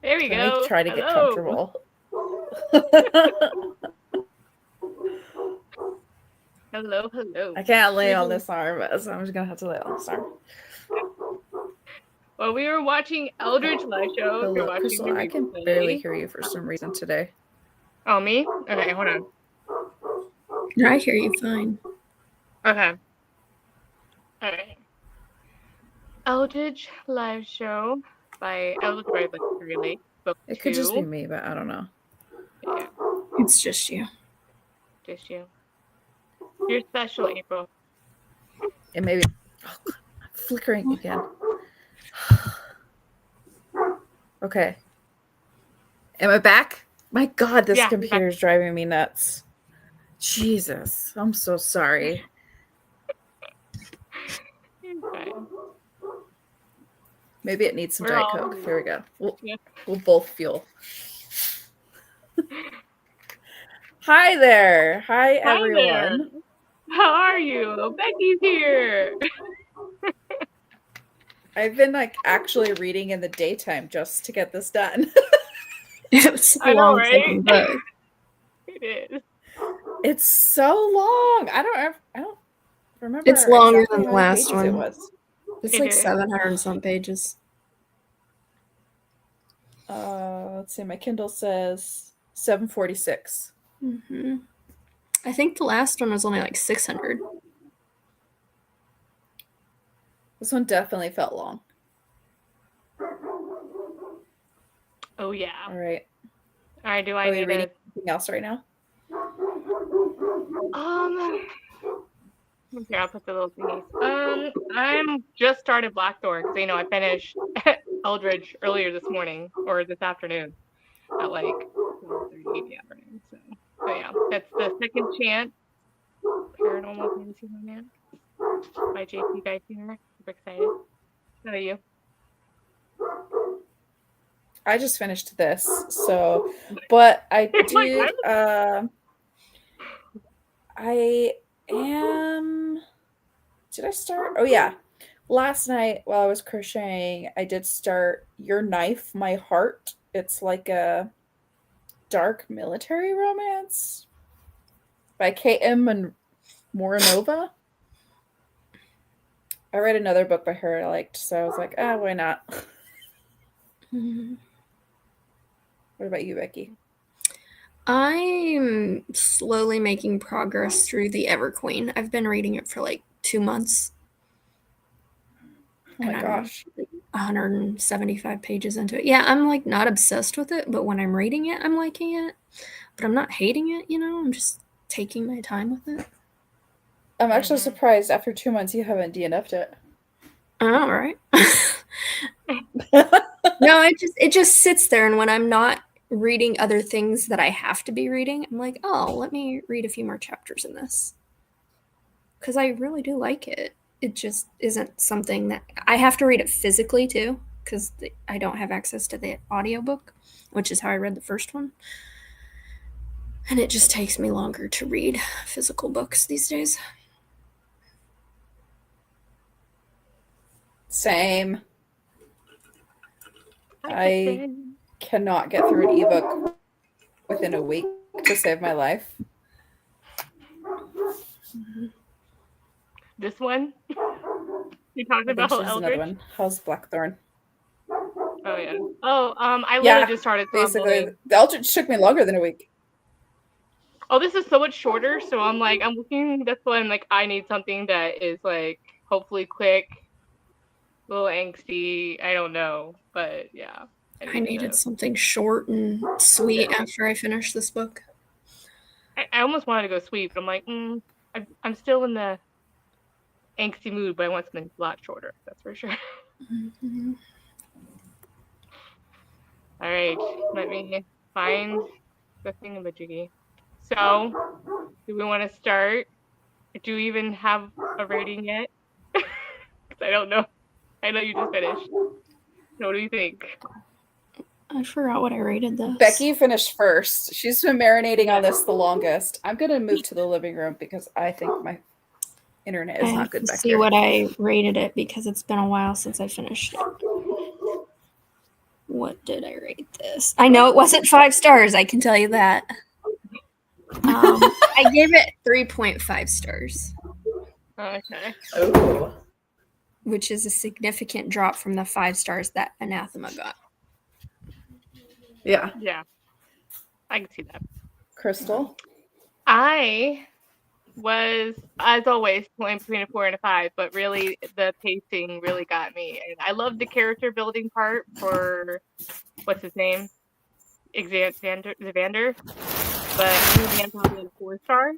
There we go. Try to get Hello. comfortable. Hello. I can't lay on this arm, so I'm just gonna have to lay on this arm. Well, we were watching Eldritch live show. Hello, Crystal. I can barely hear you for some reason today. Oh, me? Okay, hold on. No, I hear you fine. Okay. All right. Eldritch live show by Eldritch Relate. It could just be me, but I don't know. Yeah. It's just you. Just you. You're special, April. It may be. Oh, God, I'm flickering again. Okay. Am I back? My God, this computer is driving me nuts. Jesus, I'm so sorry. Okay. Maybe it needs some Diet Coke. Here we go. We'll both fuel. Hi there. Hi, everyone. There. How are you? Becky's here. I've been actually reading in the daytime just to get this done. It's a long fucking book. It is. It's so long. I don't remember. It's longer than the last one. It was. It's like 700 and some pages. Let's see. My Kindle says 746. Mm-hmm. I think the last one was only like 600. This one definitely felt long. Oh yeah. All right. Do I need reading anything else right now? Okay, I'll put the little thingies. I'm just started Blackthorn because I finished Eldritch earlier this morning or this afternoon at like 4:30 in the afternoon. So yeah, that's the second chance. Paranormal Fantasy Romance by J.P. Geisinger. Super excited. How about you? I just finished this, but I did. I am. Did I start? Oh yeah, last night while I was crocheting, I did start Your Knife, My Heart. It's like a dark military romance by K.M. Moranova. I read another book by her I liked, so I was like, why not? What about you, Becky? I'm slowly making progress through The Everqueen. I've been reading it for like 2 months. Oh my gosh. 175 pages into it. Yeah, I'm like not obsessed with it, but when I'm reading it, I'm liking it. But I'm not hating it, I'm just taking my time with it. I'm actually surprised after 2 months you haven't DNF'd it. Oh, right. No, it just sits there, and when I'm not reading other things that I have to be reading, I'm like, oh, let me read a few more chapters in this. Because I really do like it. It just isn't something that I have to read it physically too, because I don't have access to the audiobook, which is how I read the first one. And it just takes me longer to read physical books these days. Same. I cannot get through an ebook within a week to save my life. This one? You talking about Eldritch? Another one. How's Blackthorn? Oh yeah. Oh, I literally just started. Basically, the Eldritch took me longer than a week. Oh, this is so much shorter. So I'm looking. That's why I'm like, I need something that is like hopefully quick, a little angsty. I don't know, but yeah. I needed something short and sweet after I finished this book. I almost wanted to go sweet, but I'm like, I'm still in the angsty mood, but I want something a lot shorter. That's for sure. Mm-hmm. All right, let me find the thingamajiggy. So, do we want to start? Do we even have a rating yet? I don't know. I know you just finished. What do you think? I forgot what I rated this. Becky finished first. She's been marinating on this the longest. I'm going to move to the living room because I think my internet is not good back see here. What I rated it because it's been a while since I finished it. What did I rate this? I know it wasn't 5 stars. I can tell you that. I gave it 3.5 stars. Okay. Oh. Which is a significant drop from the 5 stars that Anathema got. Yeah. Yeah. I can see that. Crystal? I was, as always, playing between a 4 and a 5, but really the pacing really got me. And I loved the character building part for, what's his name? Xander. But moving on to a 4-star.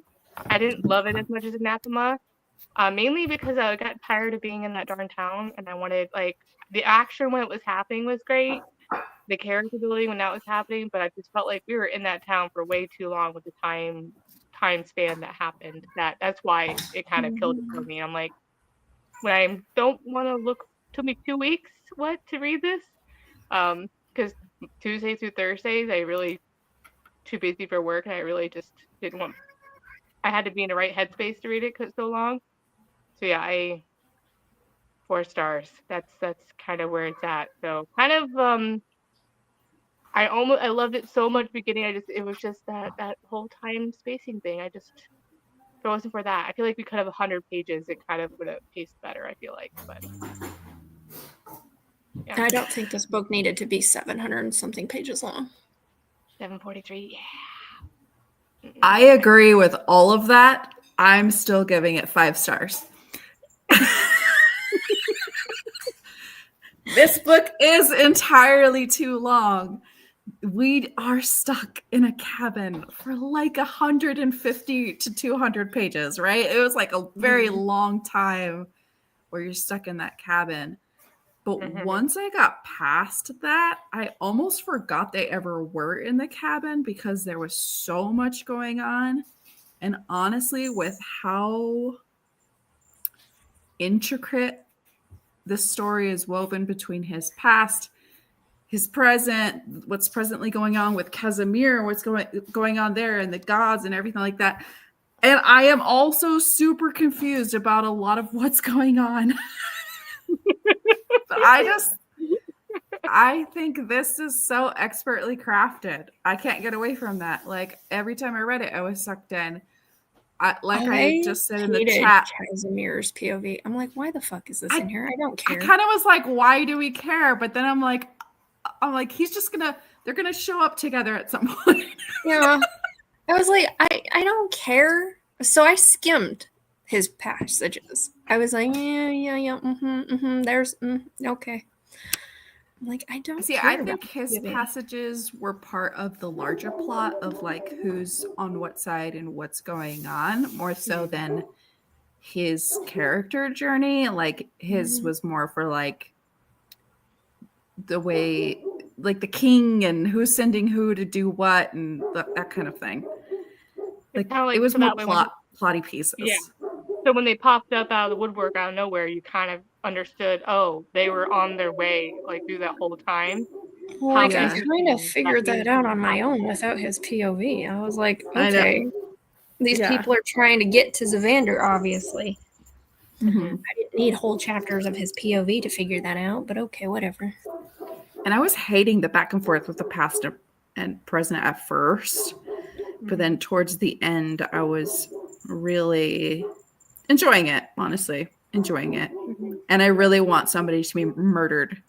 I didn't love it as much as Anathema. Mainly because I got tired of being in that darn town, and I wanted, like, the action when it was happening was great, the character building when that was happening, but I just felt like we were in that town for way too long with the time span that happened. That's why it kind of killed it for me. I'm like, when I don't want to look, took me 2 weeks to read this, because Tuesdays through Thursdays I really too busy for work, and I really just didn't want. I had to be in the right headspace to read it because so long. So yeah, 4 stars. That's kind of where it's at. So kind of I loved it so much beginning. It was just that whole time spacing thing. If it wasn't for that, I feel like we could have 100 pages. It kind of would have paced better, I feel like. But yeah. I don't think this book needed to be 700 and something pages long. 743, yeah. I agree with all of that. I'm still giving it 5 stars. This book is entirely too long. We are stuck in a cabin for like 150 to 200 pages, right? It was like a very long time where you're stuck in that cabin. But once I got past that, I almost forgot they ever were in the cabin because there was so much going on. And honestly, with how intricate the story is woven between his past, his present, what's presently going on with Casimir, what's going on there, and the gods and everything like that. And I am also super confused about a lot of what's going on. But I think this is so expertly crafted. I can't get away from that. Like every time I read it, I was sucked in. I just said in the chat, Casimir's POV. I'm like, why the fuck is this in here? I don't care. I kind of was like, why do we care? But then I'm like, they're gonna show up together at some point. Yeah. I was like, I don't care. So I skimmed his passages. I was like, yeah, there's okay. I'm like, I don't see. care I think his passages were part of the larger plot of like who's on what side and what's going on, more so than his character journey. Like his was more for like the way, like the king and who's sending who to do what and that kind of thing. Like it was more plotty pieces. Yeah. So when they popped up out of the woodwork out of nowhere, you kind of understood, oh, they were on their way like through that whole time. Well, like I kind of figured that out on my own without his POV. I was like, okay, these people are trying to get to Zavander, obviously. I didn't need whole chapters of his POV to figure that out, but okay, whatever. And I was hating the back and forth with the past and present at first, but then towards the end, I was really enjoying it, honestly, enjoying it. And I really want somebody to be murdered.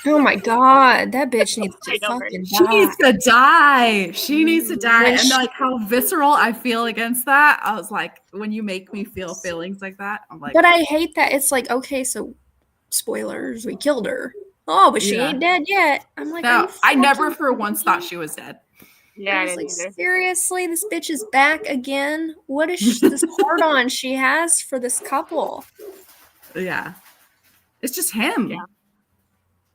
Oh my god, that bitch needs to fucking die. She needs to die. She needs to die. And like how visceral I feel against that. I was like, when you make me feel feelings like that, I'm like. But I hate that. It's like, okay, so spoilers, we killed her. Oh, but she ain't dead yet. I'm like, no, I never for once thought she was dead. Yeah, I was like, seriously, this bitch is back again. What is this hard on she has for this couple? Yeah, it's just him. Yeah,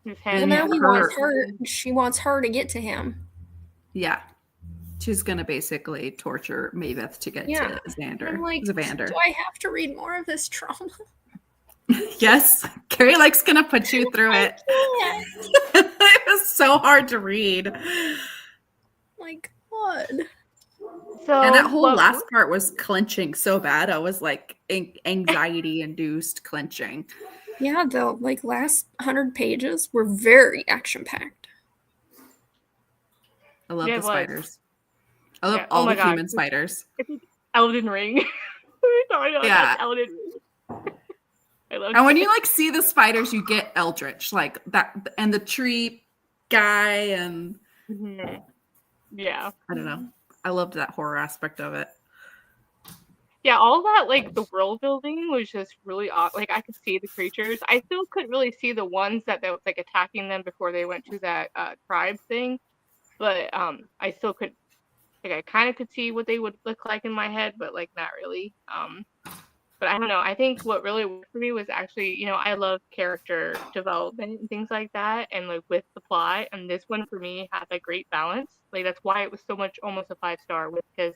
it's him. Well, now he wants her. She wants her to get to him. Yeah, she's gonna basically torture Maveth to get to Xander. I'm like, Zavander. Do I have to read more of this trauma? Yes, Keri Lake's gonna put you through it. It was so hard to read. My God. So, and that whole last part was clenching so bad. I was like anxiety induced clenching. Yeah, the like last 100 pages were very action packed. I love Yeah, the it was. spiders. I love Yeah. all Oh my the god. human spiders. It's like Elden Ring. We were talking about Yeah. that's Elden Ring. I love And when it. you like see the spiders, you get Eldritch, like that, and the tree guy, and Mhm. Yeah. I don't know. I loved that horror aspect of it. Yeah, all that like the world building was just really odd. Like I could see the creatures. I still couldn't really see the ones that was like attacking them before they went to that tribe thing. But I still could like I kind of could see what they would look like in my head, but like not really. But I don't know. I think what really worked for me was actually, I love character development and things like that, and like with the plot. And this one for me had a great balance. Like that's why it was so much almost a 5 star, because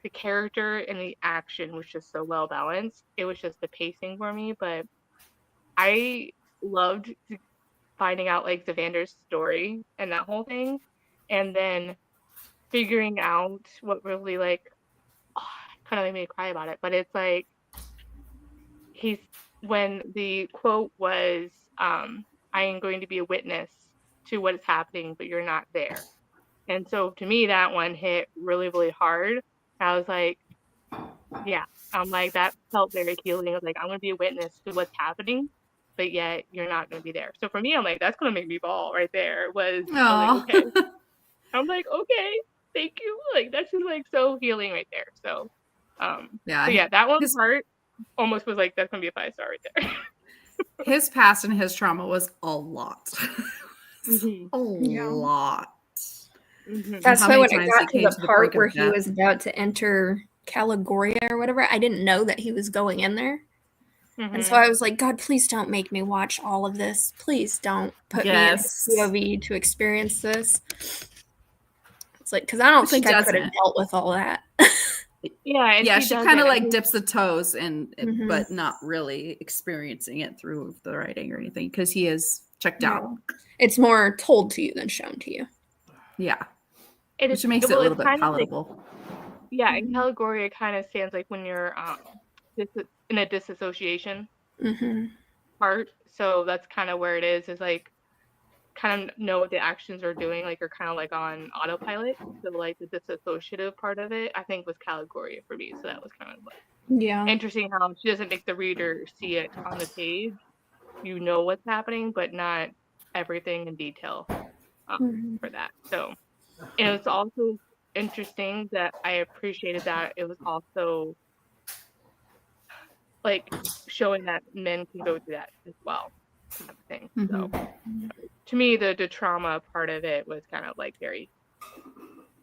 the character and the action was just so well balanced. It was just the pacing for me, but I loved finding out like Zavander's story and that whole thing, and then figuring out what really like kind of made me cry about it. But it's like he's when the quote was, "I am going to be a witness to what is happening, but you're not there." And so to me, that one hit really, really hard. I was like, yeah, I'm like, that felt very healing. I was like, I'm going to be a witness to what's happening, but yet you're not going to be there. So for me, I'm like, that's going to make me bawl right there. I'm like, okay. I'm like, okay, thank you. Like, that's just like so healing right there. So, Yeah. so yeah, that one His, part almost was like, that's going to be a 5 star right there. his past and his trauma was a lot. Mhm. A Yeah. lot. Mhm. That's How why many when it times got he to came the to the part brink of where he death. was about to enter Caligoria or whatever, I didn't know that he was going in there. And so Mhm. I was like, God, please don't make me watch all of this. Please don't put me in Yes. POV to experience this. It's like, because I don't But she think I could have doesn't. dealt with all that. Yeah, and Yeah, she she does kind it. of I like think- dips the toes Mhm. but not really experiencing it through the writing or anything because he is checked out. No. It's more told to you than shown to you. Yeah, it which is makes it a well, little it's bit kind of like palatable. yeah, in Mhm. Caligoria, it kind of stands like when you're in a disassociation Mm-hmm. part. So that's kind of where it is like kind of know what the actions are doing. Like you're kind of like on autopilot. So like the disassociative part of it, I think was Caligoria for me. So that was kind of like Yeah. interesting how she doesn't make the reader see it on the page. You know what's happening, but not everything in detail Mhm. for that. So and it's also interesting that I appreciated that it was also like showing that men can go through that as well, kind of thing. So to me, the trauma part of it was kind of like very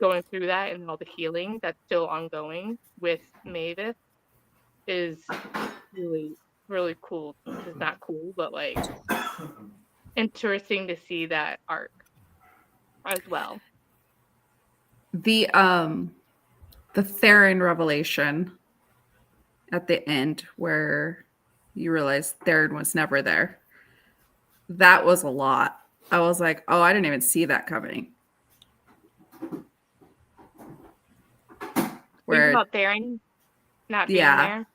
going through that, and all the healing that's still ongoing with Mavis is really, really cool. It's not cool, but like interesting to see that arc as well. The Theron revelation at the end where you realize Theron was never there. That was a lot. I was like, oh, I didn't even see that coming. Where about Theron not being there?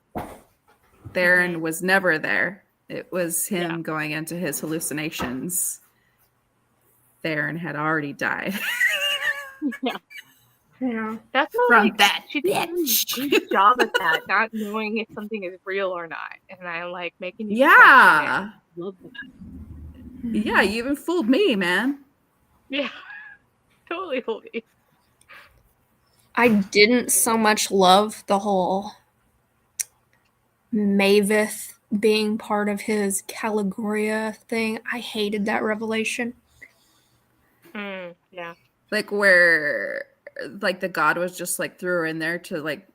Theron was never there. It was him Yeah. going into his hallucinations. Theron had already died. Yeah. Yeah. That's not From like that she did a really bitch. great job at that, not knowing if something is real or not. And I'm like making you Yeah. love that. Yeah, you even fooled me, man. Yeah. Totally. I didn't so much love the whole Mavis being part of his Caligoria thing. I hated that revelation. Yeah. Like where like the god was just like threw her in there to like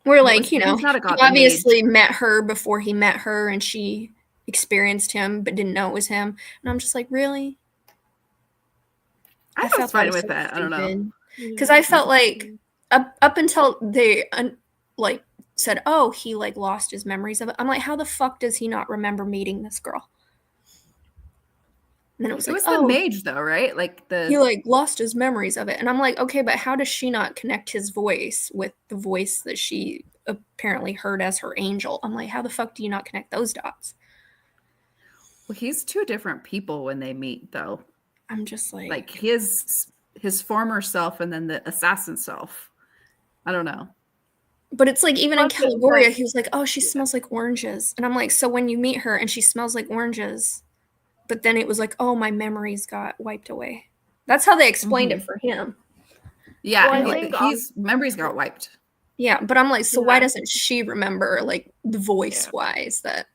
We're Well, like, he's not a god, he the obviously met her before he met her and she experienced him but didn't know it was him. And I'm just like, really? I was fine with that. I don't know. Because I felt like up until they like said, oh, he like lost his memories of it. I'm like, how the fuck does he not remember meeting this girl? And then it was It like, was the oh, mage though, right? Like he like lost his memories of it. And I'm like, okay, but how does she not connect his voice with the voice that she apparently heard as her angel. I'm like, how the fuck do you not connect those dots? Well, he's two different people when they meet, though. I'm just Like his former self and then the assassin self. I don't know. But it's like even in Plus it's Caligoria, like- he was like, "Oh, she smells like oranges," and I'm like, "So when you meet her and she smells like oranges," but then it was like, "Oh, my memories got wiped away." That's how they explained it for him. Yeah, Well, I and think, he's memories got wiped. Yeah, but I'm like, so why Yeah. doesn't she remember, like, the voice wise that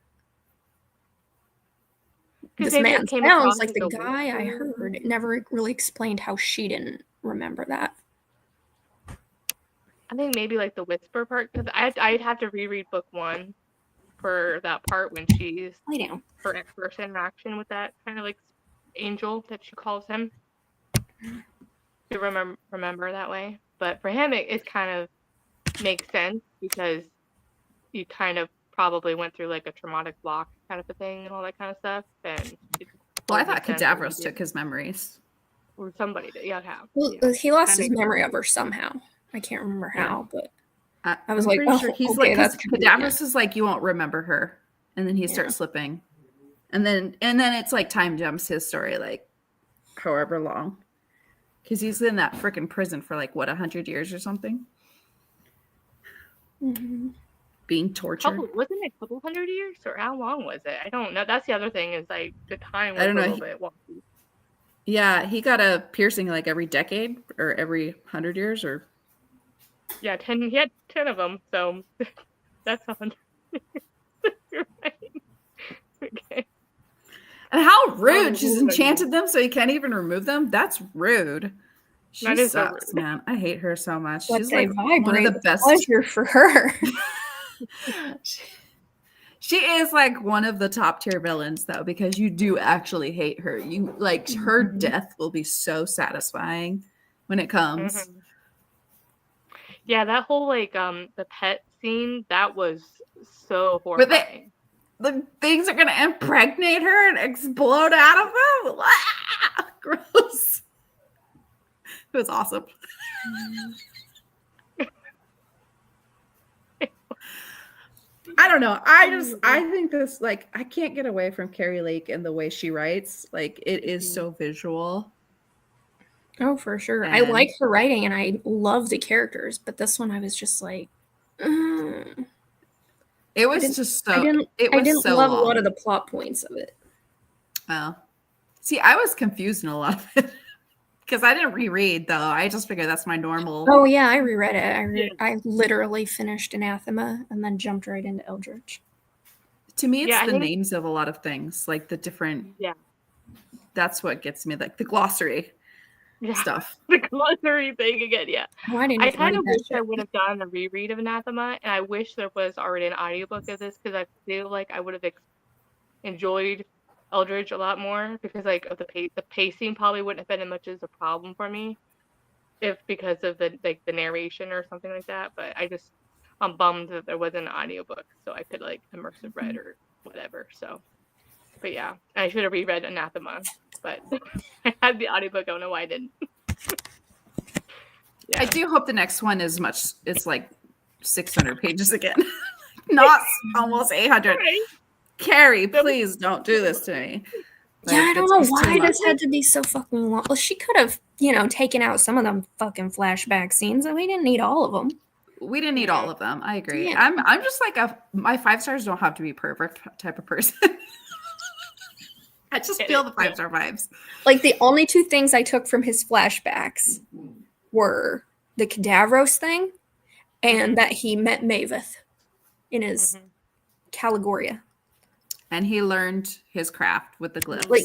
'Cause this maybe it man came sounds across like as the a guy I whisper. heard? It never really explained how she didn't remember that. I think maybe like the whisper part, because I'd have to reread book 1 for that part when she's Lay down. her first interaction with that kind of like angel that she calls him. To remember that way. But for him, it kind of makes sense because you kind of probably went through like a traumatic block kind of a thing and all that kind of stuff. And Well, I thought Cadavros took his memories. Or somebody did. Yeah, have. Well, Yeah. he lost That his makes memory sense. of her somehow. I can't remember Yeah. how, but I was I'm like, pretty oh, sure he's okay, like, that's because convenient. Cadavros is like, you won't remember her, and then he starts slipping, and then it's like time jumps his story like however long, because he's in that freaking prison for like what 100 years or something, being tortured. Wasn't it a couple hundred years or how long was it? I don't know. That's the other thing is like the time was I don't a know. little bit wonky. Yeah, he got a piercing like every decade or every 100 years or. Yeah, 10. He had 10 of them, so that's 100. You're right. Okay. And how rude! Oh, She's enchanted them so you can't even remove them. That's rude. She That is so sucks, rude. man. I hate her so much. But She's they like vibrate one of the with best. pleasure for her. She is like one of the top tier villains though, because you do actually hate her. You like her death will be so satisfying when it comes. Mhm. Yeah, that whole like the pet scene, that was so But horrifying. the things are gonna impregnate her and explode out of them. Ah, gross. It was awesome. I don't know. I think this, like, I can't get away from Keri Lake and the way she writes. Like, it is so visual. Oh, for sure. I like her writing and I love the characters, but this one I was just like, it was just so. I didn't so love long. a lot of the plot points of it. Oh, see, I was confused in a lot of it because I didn't reread though. I just figured that's my normal. Oh yeah, I reread it. I literally finished Anathema and then jumped right into Eldritch. To me, it's Yeah, I the think- names of a lot of things, like the different. Yeah. That's what gets me, like the glossary stuff. The glossary thing again, yeah. Oh, I didn't I even kind read of that wish I shit. would have done a reread of Anathema, and I wish there was already an audiobook of this because I feel like I would have enjoyed Eldritch a lot more because like of the pacing probably wouldn't have been as much as a problem for me if because of the narration or something like that. But I'm bummed that there wasn't an audiobook so I could like immersive read or whatever. So, but yeah, I should have reread Anathema, but I had the audiobook. I don't know why I didn't. Yeah. I do hope the next one is much. It's like 600 pages again, not almost 800. Right. Keri, please don't do this to me. Yeah, I don't know why this this had to be so fucking long. Well, she could have, taken out some of them fucking flashback scenes, and we didn't need all of them. We didn't need all of them. I agree. Yeah. I'm just like my 5 stars don't have to be perfect type of person. I just feel the 5-star vibes. Like, the only two things I took from his flashbacks were the Cadavros thing and that he met Maveth in his Caligoria. And he learned his craft with the glyphs. Like,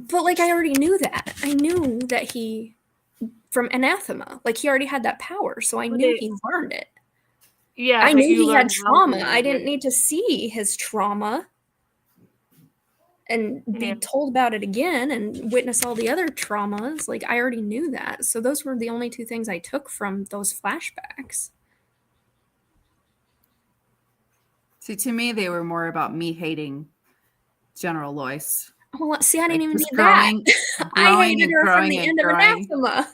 but like I already knew that. I knew that he from Anathema. Like he already had that power, so I knew he learned it. Yeah, I but knew you he had learned how trauma. to I use didn't it. need to see his trauma and be Yeah. told about it again and witness all the other traumas. Like I already knew that. So those were the only two things I took from those flashbacks. See, to me, they were more about me hating General Lois. Well, see, I didn't even Just need that. I growing hated and her from growing the and end of growing. Anathema.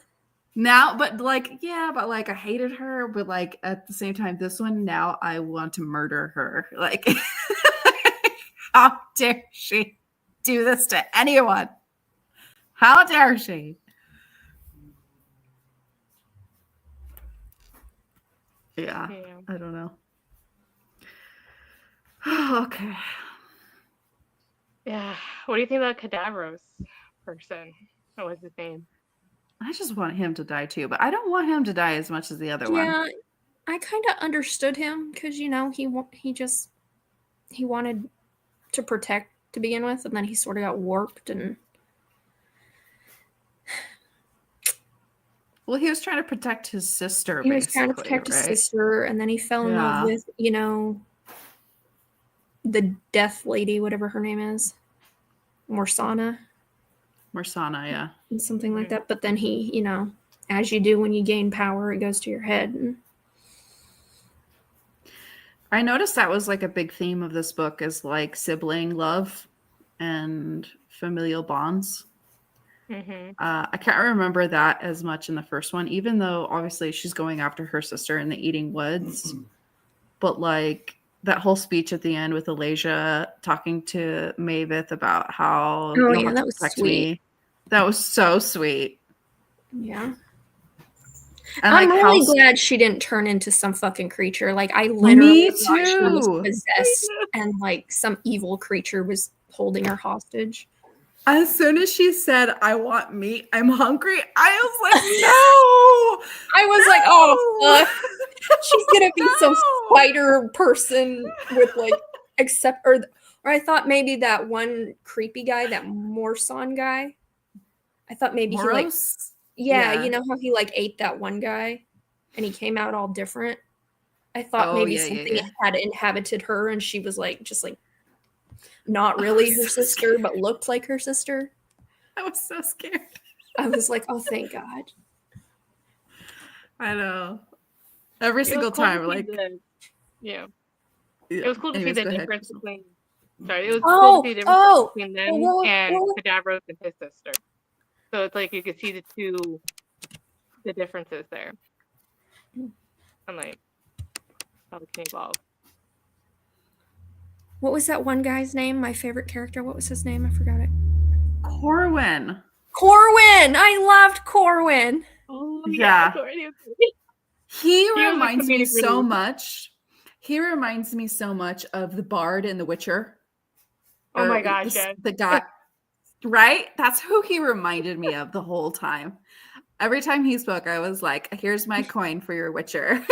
Now, but like, yeah, but like I hated her, but like at the same time, this one now I want to murder her. Like, how dare she do this to anyone? How dare she? Yeah, Yeah. I don't know. Okay. Yeah. What do you think about Cadavros person? What was his name? I just want him to die too, but I don't want him to die as much as the other one. Yeah, I kind of understood him because he wanted to protect to begin with, and then he sort of got warped and. Well, he was trying to protect his sister, He was trying to basically, protect his right? sister, and then he fell in love with, the death lady, whatever her name is. Morsana. Morsana, yeah. And something like that. But then he, as you do when you gain power, it goes to your head. And I noticed that was like a big theme of this book is like sibling love and familial bonds. Mm-hmm. I can't remember that as much in the first one, even though obviously she's going after her sister in the Eating Woods. But like that whole speech at the end with Alasia talking to Maveth about how Oh, you'll yeah, have that to was protect sweet. me. That was so sweet. yeah. And I'm like really how glad she didn't turn into some fucking creature. Like, I literally thought she was too. possessed and like some evil creature was holding her hostage. As soon as she said, I want meat, I'm hungry, I was like, no. I was like, oh, fuck. She's gonna be some spider person with like, or I thought maybe that one creepy guy, that Morson guy. I thought maybe he like, Moros? yeah, Yeah. you know how he like ate that one guy, and he came out all different. I thought Oh, maybe yeah, something yeah. had inhabited her, and she was like just like not really her so sister, but looked like her sister. I was so scared. I was like, oh, thank God. I know. Every It was single cool to time, see like, yeah. yeah. It was cool to Anyways, see the go ahead, difference Crystal. between. Sorry, it was cool to see the difference Oh, between them well, and well, Cadavros and his sister. So it's like you could see the differences there. I'm like, how it can evolve. what was that one guy's name? My favorite character. What was his name? I forgot it. Corwin. Corwin. I loved Corwin. Oh Yeah. He was a reminds me comedic so relief. much. He reminds me so much of the Bard in The Witcher. Oh my Or gosh, yes. the guy, right? That's who he reminded me of the whole time. Every time he spoke, I was like, here's my coin for your Witcher.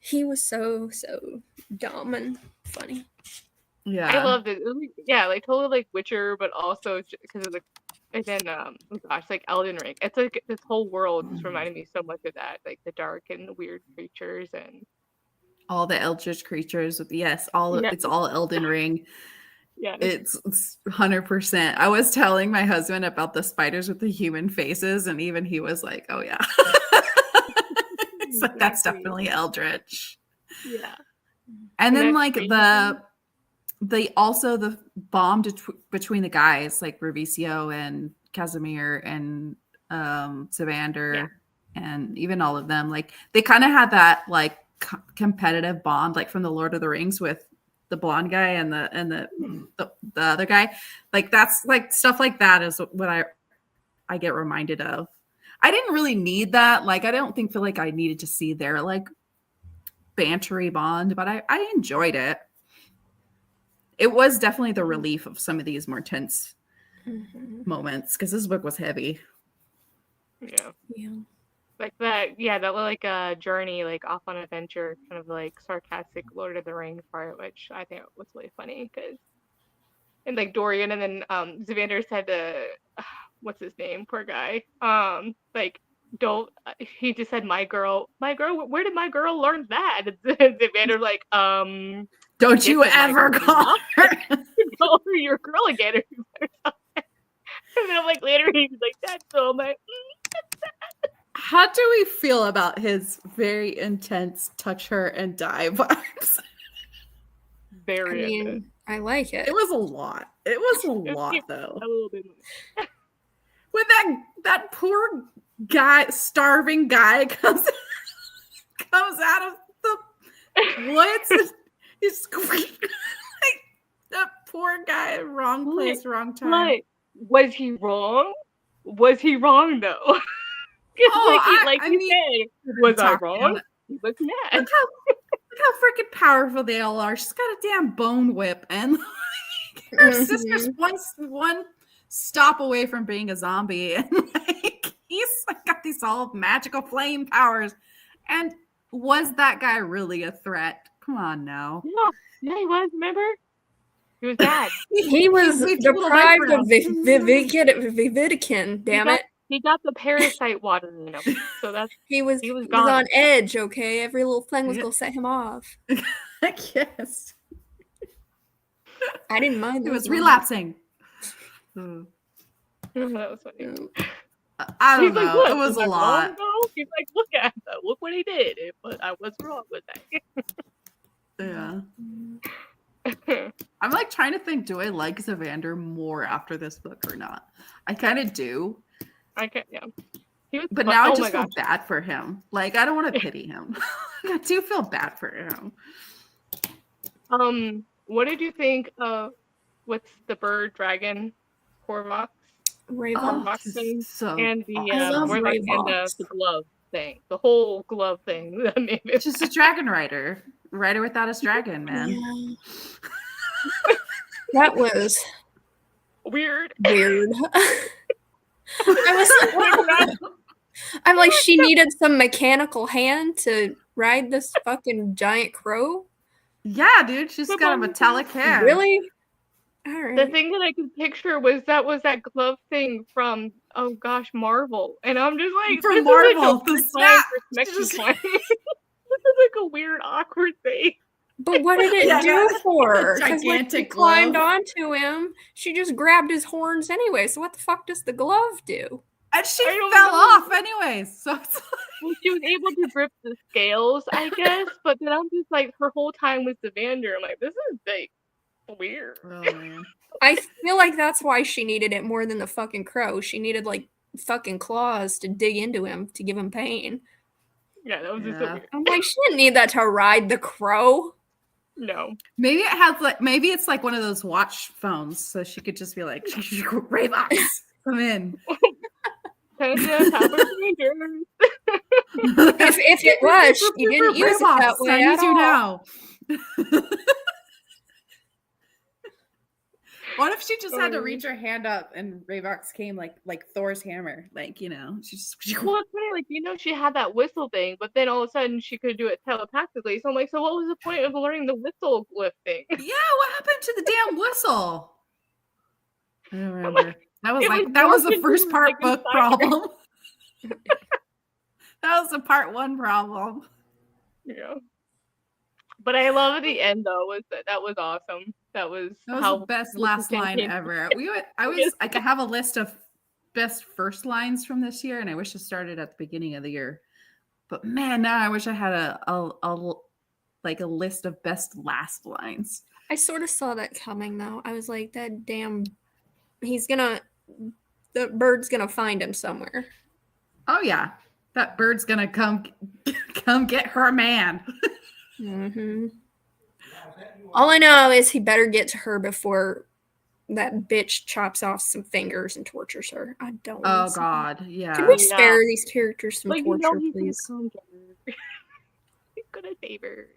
He was so dumb and funny. Yeah. I loved it. It was like, yeah, like totally like Witcher, but also because of the and then oh gosh, like Elden Ring. It's like this whole world just reminded me so much of that, like the dark and the weird creatures and All the Eldritch creatures. Yes, yeah, it's all Elden Ring. yeah. It's 100%. I was telling my husband about the spiders with the human faces, and even he was like, "Oh yeah." It's like that's Exactly. definitely Eldritch. Yeah. And then that's like crazy. the bond between the guys like Revisio and Casimir and Savander and even all of them, like they kind of had that like competitive bond like from the Lord of the Rings with the blonde guy and the other guy. Like that's like stuff like that is what I get reminded of. I didn't really need that. Like I don't feel like I needed to see their like bantery bond, but I enjoyed it. It was definitely the relief of some of these more tense moments because this book was heavy. Yeah. Like that, yeah, that like journey, like off on adventure, kind of like sarcastic Lord of the Rings part, which I think was really funny because, and like Dorian, and then Xander said to, what's his name, poor guy, like don't, he just said my girl, where did my girl learn that? And Xander like, don't you ever call her call her your girl again or something. And then I'm like later he's like that's so much. How do we feel about his very intense touch her and die vibes? Very I mean, intense. I like it. It was a lot. It was a lot, though. A little bit. when that poor guy, starving guy, comes out of the woods, and he's like, that poor guy, wrong place, wrong time. But was he wrong? Was he wrong though? Like you said, was I wrong? He was mad. Look how freaking powerful they all are. She's got a damn bone whip, and her sister's one stop away from being a zombie, and like he's like got these all magical flame powers. And was that guy really a threat? Come on now. Yeah, he was. Remember, he was bad. He was deprived of Vividican. Damn it. He got the parasite water in him, so that's he was gone. On edge. Okay, every little thing was gonna set him off. I guess. I didn't mind. He was relapsing. That was funny. I don't know. It was a lot. He's like, look at that. Look what he did. But I was wrong with that. Yeah. I'm like trying to think, do I like Zavander more after this book or not? I kind of do. Yeah. But now I just feel bad for him. Like, I don't want to pity him. I do feel bad for him. What did you think of what's the bird dragon Korvox? Rayvox thing? So and the awesome. the glove thing. The whole glove thing. That made it just a dragon rider. Rider without his dragon, man. Yeah. That was weird. I'm like, she needed some mechanical hand to ride this fucking giant crow. Yeah, dude, she's got a metallic hand. Really? All right. The thing that I could picture was that glove thing from Marvel, and I'm just like, from Marvel, this is like this is like a weird, awkward thing. But what did it do for her? Because when she climbed glove onto him, she just grabbed his horns anyway. So what the fuck does the glove do? And she fell off anyways. So it's like... Well, she was able to grip the scales, I guess. But then I'm just like, her whole time was Zavander. I'm like, this is like weird. Oh, man. I feel like that's why she needed it more than the fucking crow. She needed like fucking claws to dig into him to give him pain. Yeah, that was just so weird. I'm like, she didn't need that to ride the crow. No. Maybe it's like one of those watch phones, so she could just be like, Rayvox, come in. If it was, she didn't use it that way at all. Now. What if she just had to reach her hand up and Rayvox came like Thor's hammer? Like, she just... Well, it's funny, like, she had that whistle thing, but then all of a sudden she could do it telepathically. So I'm like, so what was the point of learning the whistle glyph thing? Yeah, what happened to the damn whistle? I don't remember. Like, that was the first part book problem. That was the part 1 problem. Yeah. But I love the end though. That was awesome. That was the best last line ever. I could have a list of best first lines from this year, and I wish it started at the beginning of the year. But man, now I wish I had a list of best last lines. I sort of saw that coming though. I was like, that damn, the bird's gonna find him somewhere. Oh yeah, that bird's gonna come get her man. Mm-hmm. All I know is he better get to her before that bitch chops off some fingers and tortures her. I don't. Oh God, yeah. Can we spare these characters some torture, please? He's gonna save her.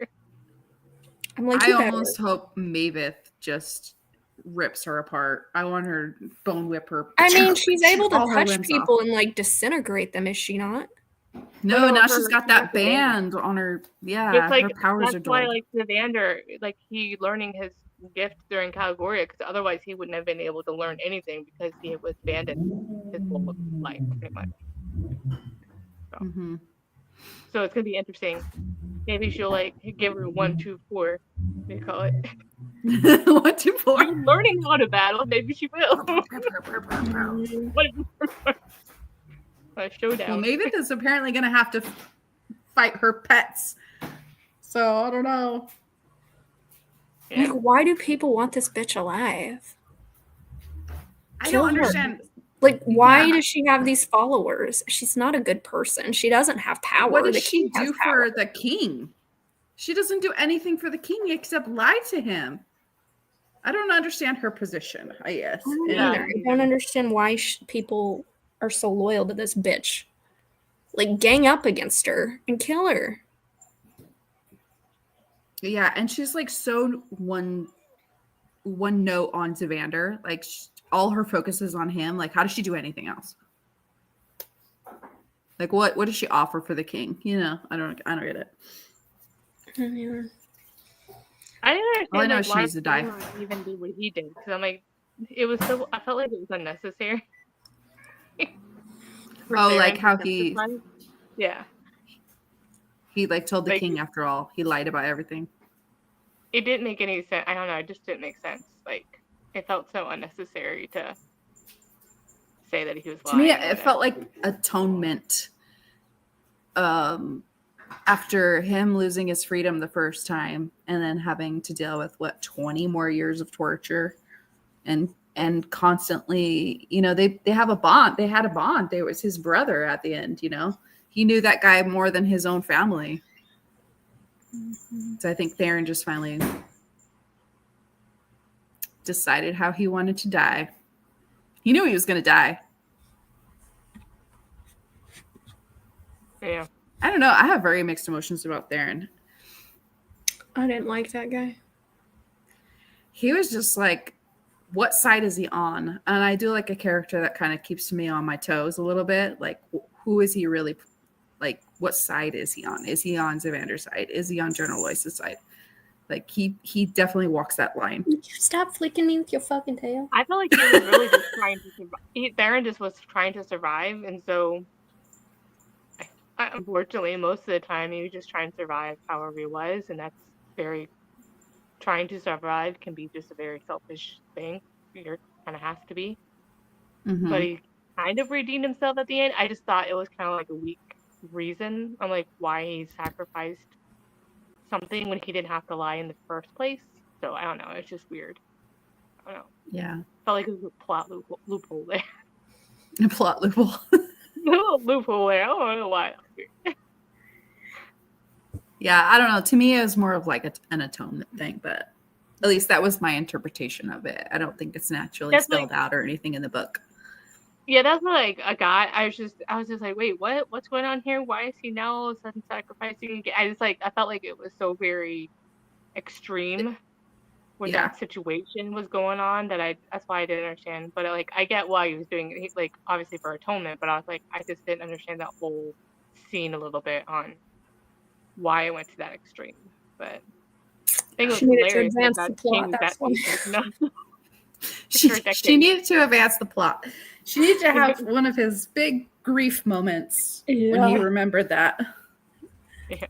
I'm like, I almost hope Mavis just rips her apart. I want her bone whip her. I mean, she's able to touch people and like disintegrate them, is she not? No, now she's got that band on her. Yeah, it's like, her powers that's are dull. why, like, Zavander, like, he learning his gift during Calgoria, because otherwise he wouldn't have been able to learn anything because he was abandoned his whole life, pretty much. So it's gonna be interesting. Maybe she'll like give her 1, 2, 4. They call it 1, 2, 4. You're learning how to battle. Maybe she will. A showdown. Well, Mavis is apparently going to have to fight her pets. So, I don't know. Yeah. Like, why do people want this bitch alive? I don't understand. Like, why does she have these followers? She's not a good person. She doesn't have power. What does The she king has do power. for the king? She doesn't do anything for the king except lie to him. I don't understand her position, I guess. I don't Yeah. either. I don't understand why people are so loyal to this bitch. Like, gang up against her and kill her. Yeah, and she's like so one note on Zavander. Like all her focus is on him. Like, how does she do anything else? Like, what does she offer for the king? You know, I don't get it. Yeah. I didn't understand. All I know is she why needs to die. Daemon even did what he did, because I'm like, I felt like it was unnecessary. For Oh, Theron like to how he justify it. Yeah, like told the Like- king after all. He lied about everything. it didn't make any sense. I don't know. It just didn't make sense. Like, it felt so unnecessary to say that he was To lying. me, or it whatever. felt like atonement. After him losing his freedom the first time and then having to deal with 20 more years of torture and constantly, you know, they have a bond. They had a bond. There was his brother at the end, you know. He knew that guy more than his own family. So I think Theron just finally decided how he wanted to die. He knew he was going to die. Yeah. I don't know. I have very mixed emotions about Theron. I didn't like that guy. He was just like, what side is he on? And I do like a character that kind of keeps me on my toes a little bit. Like, who is he really? Like, what side is he on? Is he on Zavander's side? Is he on General Lois's side? Like, he definitely walks that line. Would you stop flicking me with your fucking tail? I felt like he was really just trying to survive. Theron just was trying to survive, and so unfortunately, most of the time, he was just trying to survive however he was, and that's very trying to survive can be just a very selfish thing. You're kind of has to be, Mhm. but he kind of redeemed himself at the end. I just thought it was kind of like a weak reason. I'm like, why he sacrificed something when he didn't have to lie in the first place. So I don't know. It's just weird. I don't know. Yeah. Felt like it was a plot loophole there. A plot loophole. A loophole there. I don't know why. Yeah, I don't know. To me, it was more of like an atonement thing, but at least that was my interpretation of it. I don't think it's naturally That's spelled out or anything in the book. Yeah, that's what, like a guy. I was just like, wait, what's going on here? Why is he now all of a sudden sacrificing? I felt like it was so very extreme when Yeah. that situation was going on that's why I didn't understand. But like, I get why he was doing it, like obviously for atonement. But I was like, I just didn't understand that whole scene a little bit on why it went to that extreme. But I think it was She needed to hilarious advance that the plot, king that's that why. no. She For a decade. needed to advance the plot. She needed to have one of his big grief moments when he Yeah. remembered that. Yeah.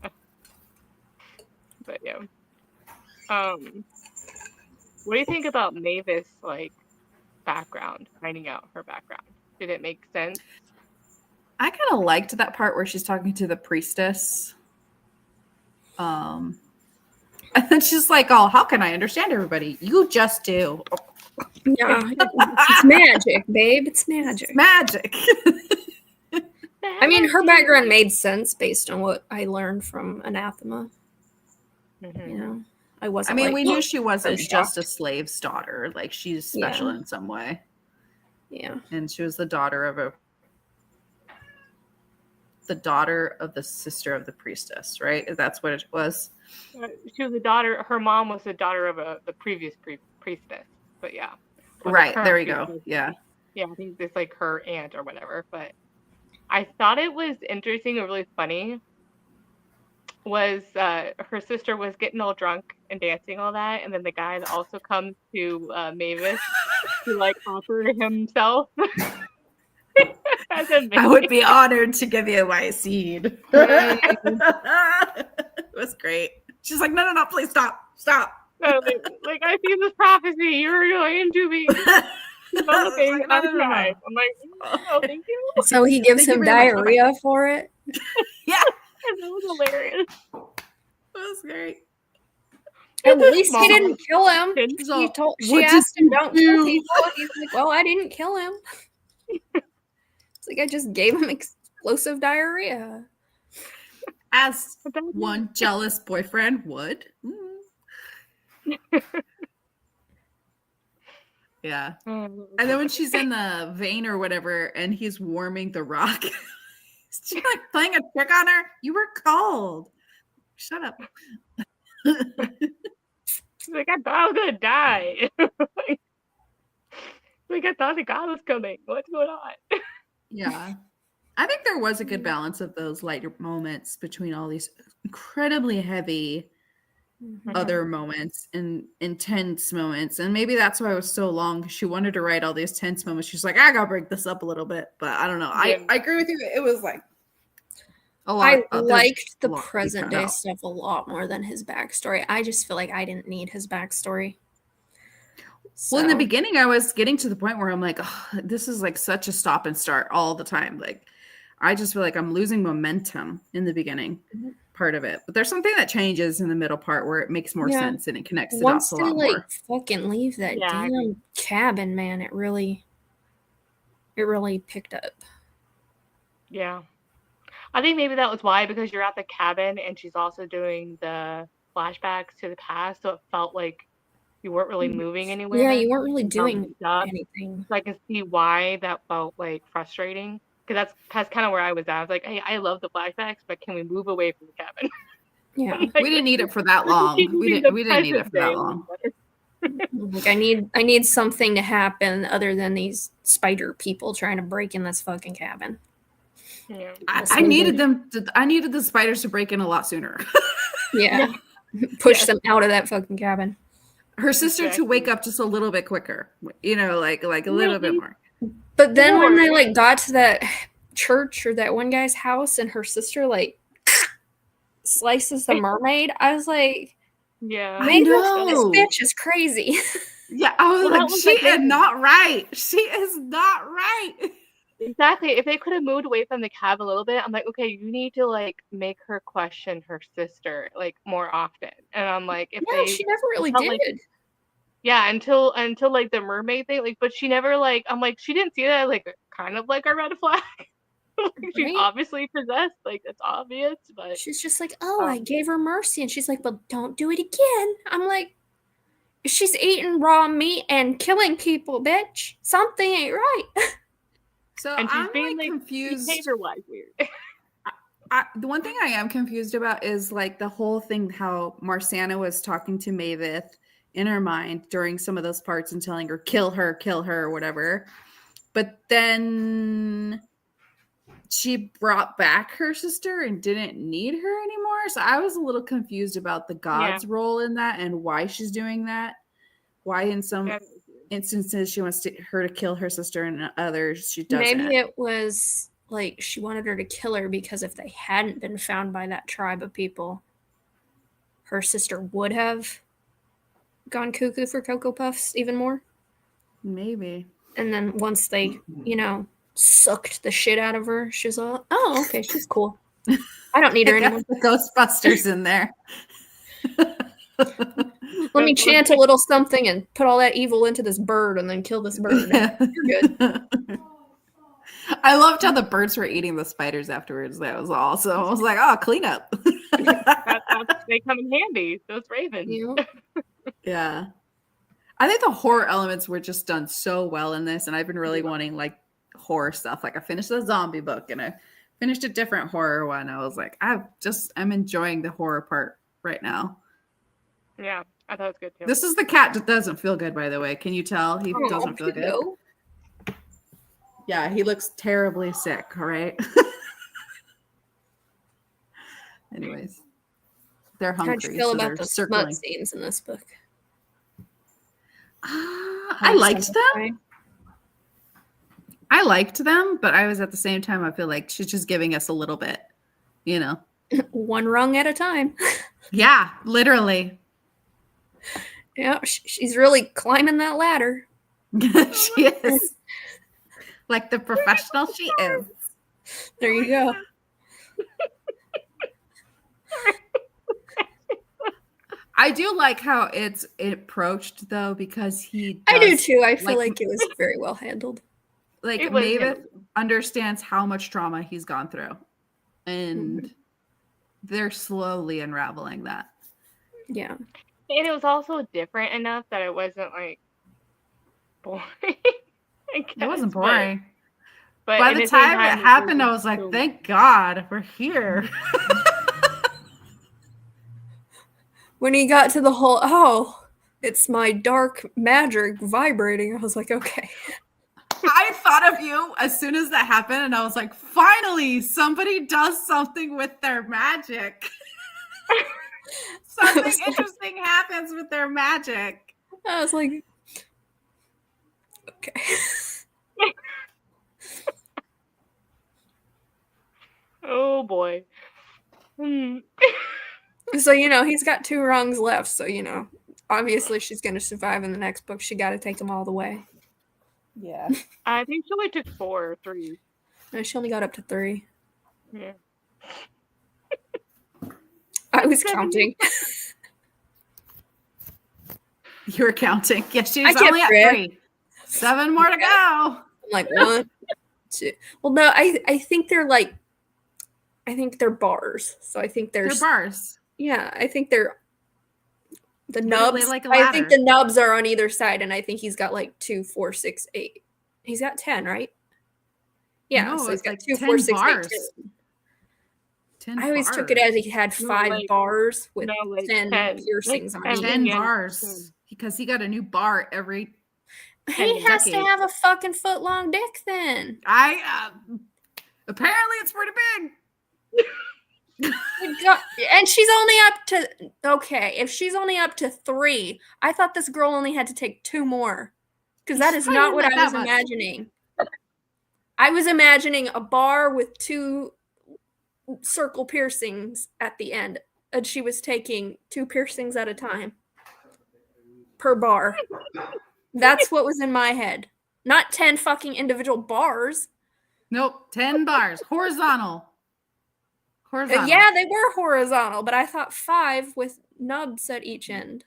But yeah. What do you think about Mavis, like, background, finding out her background? Did it make sense? I kind of liked that part where she's talking to the priestess. And then she's like, oh, how can I understand everybody? You just do. Yeah. It's magic, babe. It's magic. It's magic. I mean, her background made sense based on what I learned from Anathema. Mhm. You know, I I wasn't. mean, like, we knew she wasn't so just a shocked. slave's daughter. Like, she's special Yeah. in some way. Yeah. And she was the daughter of the sister of the priestess, right? That's what it was. She was the daughter. Her mom was the daughter of the previous priestess. But yeah. Or the Right. current There we go. priestess. Yeah. Yeah, I think it's like her aunt or whatever. But I thought it was interesting and really funny. Was her sister was getting all drunk and dancing all that, and then the guy that also comes to Mavis to like offer himself as a I would be honored to give you my seed. It was great. She's like, no, please stop. like I see this prophecy. You're going to be developing Like, no. I'm like, oh, thank you. So he gives Thank you him very much. diarrhea for it. Yeah, And that was hilarious. it was great. At least Mom. he didn't kill him. Didn't- She What asked him, did "Don't you kill do?" people." He's like, "Well, I didn't kill him." It's like I just gave him explosive diarrhea. As one jealous boyfriend would. Yeah. And then when she's in the vein or whatever, and he's warming the rock, she's like playing a trick on her. You were cold. Shut up. She's like, I thought I was gonna die. Like I thought the god was coming. What's going on? Yeah. I think there was a good balance of those lighter moments between all these incredibly heavy other moments and intense moments. And maybe that's why it was so long. She wanted to write all these tense moments. She's like, I gotta break this up a little bit. But I don't know. Yeah. I agree with you. It was like a lot. I liked the a lot to be present cut day out. stuff a lot more than his backstory. I just feel like I didn't need his backstory. Well, in the So, beginning, I was getting to the point where I'm like, oh, this is like such a stop and start all the time. Like, I just feel like I'm losing momentum in the beginning part of it. But there's something that changes in the middle part where it makes more Yeah. sense and it connects the once dots a they lot like more. fucking leave that Yeah, I agree. damn cabin, man, it really picked up. Yeah. I think maybe that was why, because you're at the cabin and she's also doing the flashbacks to the past, so it felt like you weren't really moving anywhere. Yeah, you weren't really You felt doing stuck. anything. So I can see why that felt like frustrating. Because that's kind of where I was at. I was like, hey, I love the flashbacks, but can we move away from the cabin? Yeah. Like, We didn't need it for that let's long. keep We moving didn't the need it present for that day. long. Like I need something to happen other than these spider people trying to break in this fucking cabin. Yeah. I needed them. I needed the spiders to break in a lot sooner. Yeah. Push them out of that fucking cabin. Her sister to wake up just a little bit quicker. You know, like a little bit more. But then when they Or- like got to that church or that one guy's house and her sister like slices the mermaid, I was like, Yeah. I maybe know. this bitch is crazy. Yeah, I was Well, that like, was she like is not right. She is not right. Exactly. If they could have moved away from the cabin a little bit, I'm like, okay, you need to like make her question her sister like more often. And I'm like, if Yeah, they she never really felt did. like- yeah, until like the mermaid thing, like, but she never like, I'm like, she didn't see that as, like kind of like a red flag. Like, she's Right? obviously possessed, like it's obvious, but She's just like, oh, I Um, gave her mercy. And she's like, but don't do it again. I'm like, she's eating raw meat and killing people, bitch. Something ain't right. So and she's I'm being like like confused. behavior-wise weird. The one thing I am confused about is like the whole thing how Marsanna was talking to Mavis in her mind during some of those parts and telling her, kill her, or whatever. But then she brought back her sister and didn't need her anymore. So I was a little confused about the god's role in that and why she's doing that. Why in some Yeah. instances she wants her to kill her sister and in others she doesn't. Maybe it was like she wanted her to kill her because if they hadn't been found by that tribe of people, her sister would have gone cuckoo for Cocoa Puffs even more. Maybe. And then once they, sucked the shit out of her, she was like, oh, okay, she's cool. I don't need her Got anymore. the Ghostbusters in there. Let me chant a little something and put all that evil into this bird and then kill this bird. Yeah. You're good. I loved how the birds were eating the spiders afterwards. That was awesome. I was like, oh, clean up. They come in handy, those ravens. Yeah. I think the horror elements were just done so well in this, and I've been really wanting like horror stuff. Like I finished the zombie book and I finished a different horror one. I was like, I'm enjoying the horror part right now. Yeah, I thought it was good too. This is the cat that doesn't feel good, by the way. Can you tell he doesn't feel good? No. Yeah, he looks terribly sick, all right? Anyways, they're hungry. How'd you feel so about they're the circling. smut scenes in this book? I liked them. I liked them, but I was at the same time, I feel like she's just giving us a little bit, One rung at a time. Yeah, literally. Yeah, she's really climbing that ladder. She is. Like the professional she is. There you go. I do like how it approached though, because I do too. I feel like it was very well handled. like It was Mavis understands how much trauma he's gone through, and they're slowly unraveling that. Yeah. and it was also different enough that it wasn't like boring. It wasn't boring. But By at the same time it time, happened, I was like, thank God we're here. When he got to the whole, oh, it's my dark magic vibrating, I was like, okay. I thought of you as soon as that happened, and I was like, finally, somebody does something with their magic. Something interesting happens with their magic. I was like, okay. Oh boy. So, he's got 2 rungs left. So, obviously she's going to survive in the next book. She got to take them all the way. Yeah. I think she only took 4 or 3. No, she only got up to 3. Yeah. I was counting. You were counting. Yeah, she was I kept only at track. 3. 7 more to go. I'm like 1, 2. Well, no, I think they're like, I think they're bars. So I think They're there's bars. Yeah, I think they're the Literally nubs. like a I think ladder. the nubs are on either side, and I think he's got like 2, 4, 6, 8. He's got 10, right? Yeah, No, so he's it's got like 2, 10 4, 6, 8, bars. 10. 10 I always took it bars. as he had No, 5 like- bars with no, like 10 10. piercings Like on each. 10 Yeah. bars. Because he got a new bar every He has to decade. have a fucking foot long dick then. Apparently it's pretty big. Good God. And she's only up to, okay, if she's only up to 3, I thought this girl only had to take 2 more. Because that She's is not what probably I not was that much. imagining. I was imagining a bar with 2 circle piercings at the end. And she was taking 2 piercings at a time per bar. That's what was in my head. Not 10 fucking individual bars. Nope, 10 bars. Horizontal. Yeah, they were horizontal, but I thought 5 with nubs at each end.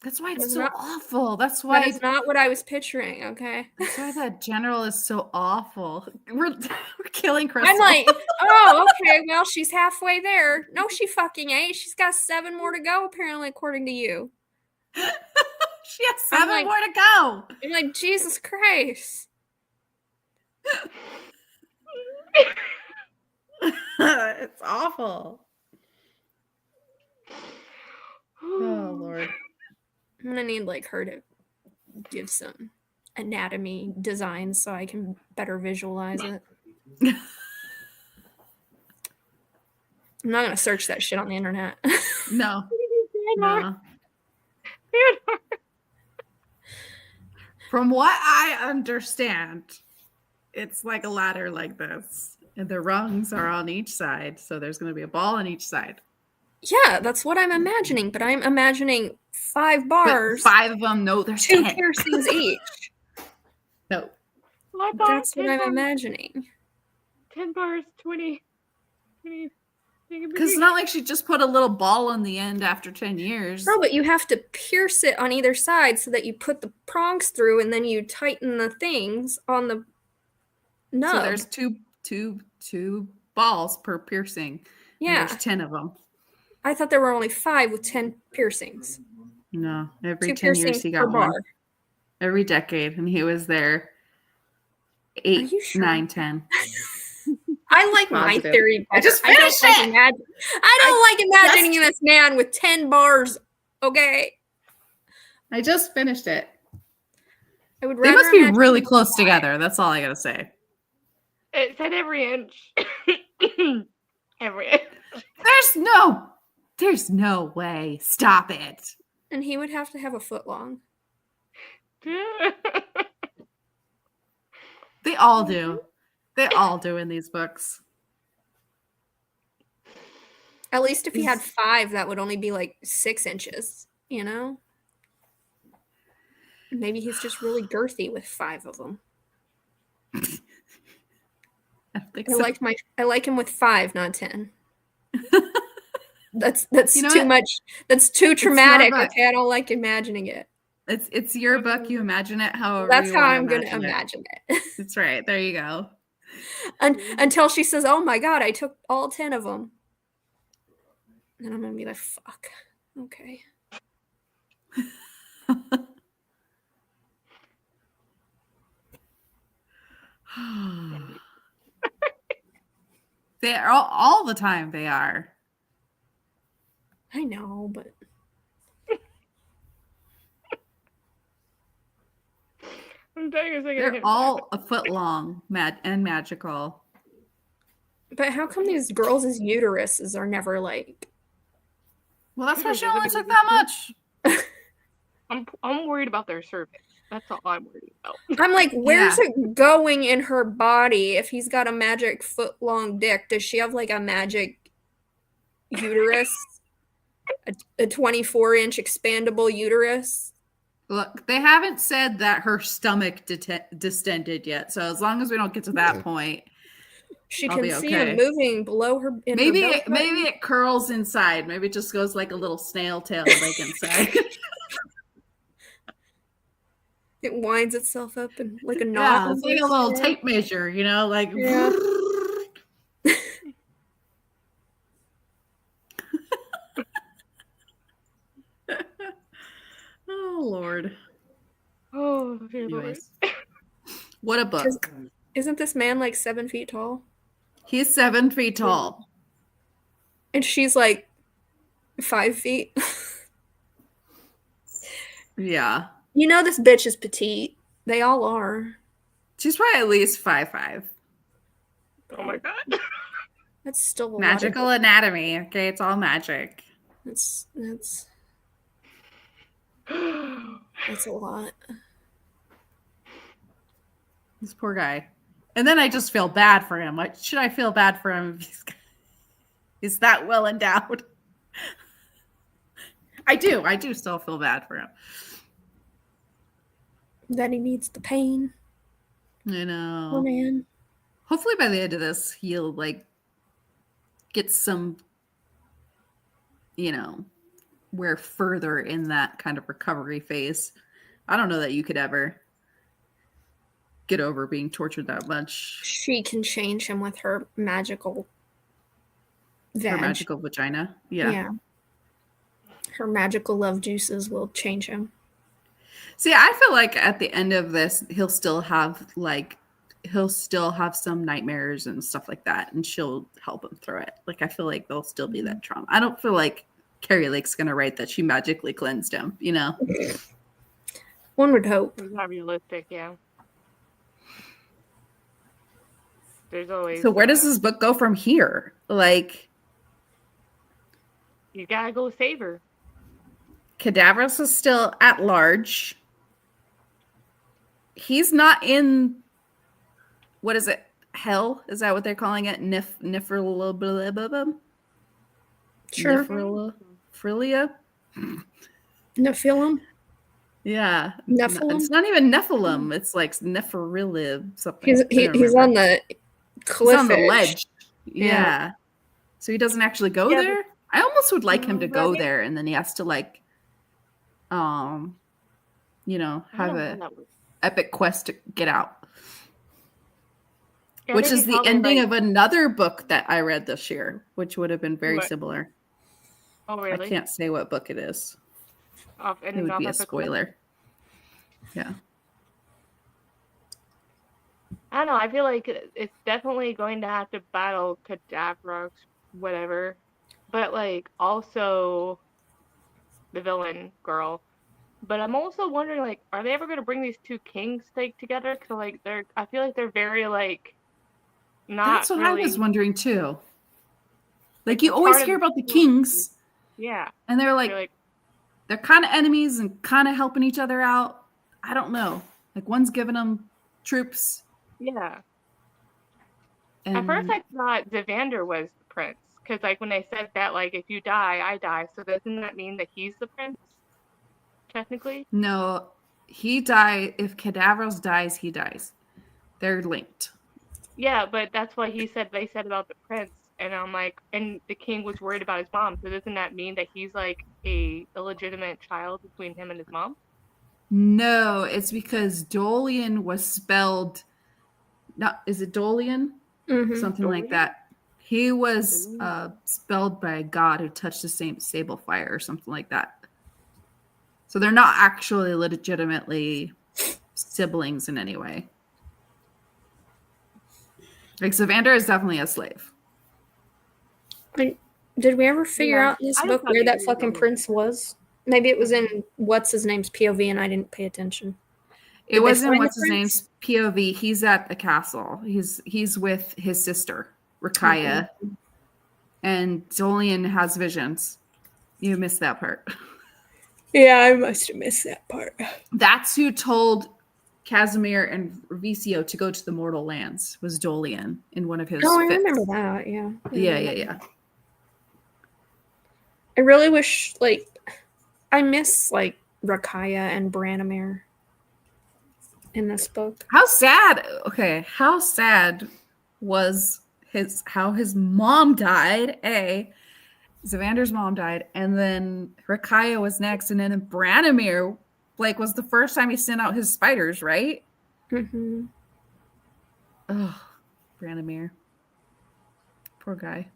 That's why it's It's so not- awful. That's That why is not what I was picturing, okay? that's why that general is so awful. We're killing Crystal. I'm like, oh, okay, well, she's halfway there. No, she fucking ain't. She's got 7 more to go, apparently, according to you. she has 7 like- more to go. I'm like, Jesus Christ. It's awful. Oh Lord. I'm gonna need like her to give some anatomy designs so I can better visualize it. I'm not gonna search that shit on the internet. No. No. From what I understand, it's like a ladder like this. And the rungs are on each side. So there's going to be a ball on each side. Yeah, that's what I'm imagining, but I'm imagining 5 But bars, 5 of them, no, there's 2 10. piercings each. No. That's what I'm imagining. 10 bars, 20. Because it's not like she just put a little ball on the end after 10 years. No, but you have to pierce it on either side so that you put the prongs through and then you tighten the things on the nub. So there's two balls per piercing. And yeah. there's 10 of them. I thought there were only 5 with 10 piercings. No, every 2 10 years piercings he per got one. bar. Every decade. And he was there Are 8, you sure? 9, 10. I like my Positive. theory better. I just don't finished like it! I don't like imagining this man with 10 bars, okay? I just finished it. I would They rather must be imagine really him close alive. together. That's all I gotta say. It said every inch. Every inch. There's no way. Stop it. And he would have to have a foot long. They all do. They all do in these books. At least if he had 5, that would only be like 6 inches, you know? Maybe he's just really girthy with 5 of them. I think I so. like him with 5, not 10. That's You know too what? much. That's too traumatic. about- Okay, I don't like imagining it. It's your book. You imagine it however That's you how want I'm to going to imagine it. imagine it. That's right. There you go. Until she says, "Oh my god, I took all 10 of them." And I'm going to be like, "Fuck. Okay." They are all the time. They are. I know, but I'm taking a second. They're all a foot long, and magical. how come these girls' uteruses are never like? Well, that's why she only took that much. I'm worried about their cervix. That's all I'm worried about. I'm like, where's it going in her body? If he's got a magic foot long dick, does she have like a magic uterus? A 24-inch expandable uterus? Look, they haven't said that her stomach distended yet. So as long as we don't get to that point, She I'll can be see okay. him moving below her. Maybe it curls inside. Maybe it just goes like a little snail tail like inside. It winds itself up and like a knot. Yeah, it's like a little tape measure, you know, like. Yeah. Oh Lord. Oh, dear Anyways. What a book. Isn't this man like 7 feet tall? He's 7 feet tall. And she's like 5 feet. Yeah. You know this bitch is petite. They all are. She's probably at least 5'5". Oh my god. That's still a Magical anatomy. Okay, it's all magic. That's a lot. This poor guy. And then I just feel bad for him. Like, should I feel bad for him if he's that well endowed? I do still feel bad for him. That he needs the pain. I know. Oh man. Hopefully by the end of this, he'll like get some, we're further in that kind of recovery phase. I don't know that you could ever get over being tortured that much. She can change him with her magical Her magical vagina. Yeah. Her magical love juices will change him. See, I feel like at the end of this, he'll still have some nightmares and stuff like that, and she'll help him through it. Like, I feel like there'll still be that trauma. I don't feel like Keri Lake's gonna write that she magically cleansed him, One would hope. It's not realistic, yeah. There's always. So where does this book go from here? Like, you gotta go save her. Cadavros is still at large. He's not in. What is it? Hell? Is that what they're calling it? Nifrilium? Sure. Frilia? Nephilim? Yeah. Nephilim? It's not even Nephilim. It's like Nephirilib something. He's on the cliff. He's on the ledge. Yeah. Yeah. So he doesn't actually go there? I almost would like him to go there, and then he has to like have a epic quest to get out. Yeah, Which is the ending of another book that I read this year, which would have been very similar. Oh, really? I can't say what book it is. It would be a spoiler. Yeah. I don't know. I feel like it's definitely going to have to battle Cadavros, whatever. But, like, also the villain girl. But I'm also wondering, like, are they ever going to bring these two kings together? Because, like, I feel like they're very, like, not That's what really... I was wondering, too. Like, you always hear about the kings. Yeah. And they're kind of enemies and kind of helping each other out. I don't know. Like, one's giving them troops. Yeah. At first, I thought Zevander was the prince. Because, like, when they said that, like, if you die, I die. So doesn't that mean that he's the prince? Technically? No. If Cadavros dies, he dies. They're linked. Yeah, but that's what they said about the prince. And I'm like, and the king was worried about his mom. So doesn't that mean that he's like a illegitimate child between him and his mom? No, it's because Dolian was spelled. Not is it Dolian? Mm-hmm. Something like Dolian? that. He was spelled by a god who touched the same sable fire or something like that. So they're not actually legitimately siblings in any way. Like Savander is definitely a slave. Did we ever figure Yeah, out in this I just book thought where they that were fucking brothers. prince was? Maybe it was in what's his name's POV and I didn't pay attention. It Did they wasn't find the what's his prince? name's POV. He's at the castle. He's with his sister, Rakaya. And Dolian has visions. You missed that part. Yeah, I must have missed that part. That's who told Casimir and Vicio to go to the mortal lands, was Dolian in one of his Oh, I fits. remember that. Yeah. Yeah. I really wish, like, I miss like Rakaya and Branimir in this book. How sad was how his mom died, Zavander's mom died, and then Rakaya was next, and then Branimir, like, was the first time he sent out his spiders, right? Mm-hmm. Oh, Branimir. Poor guy.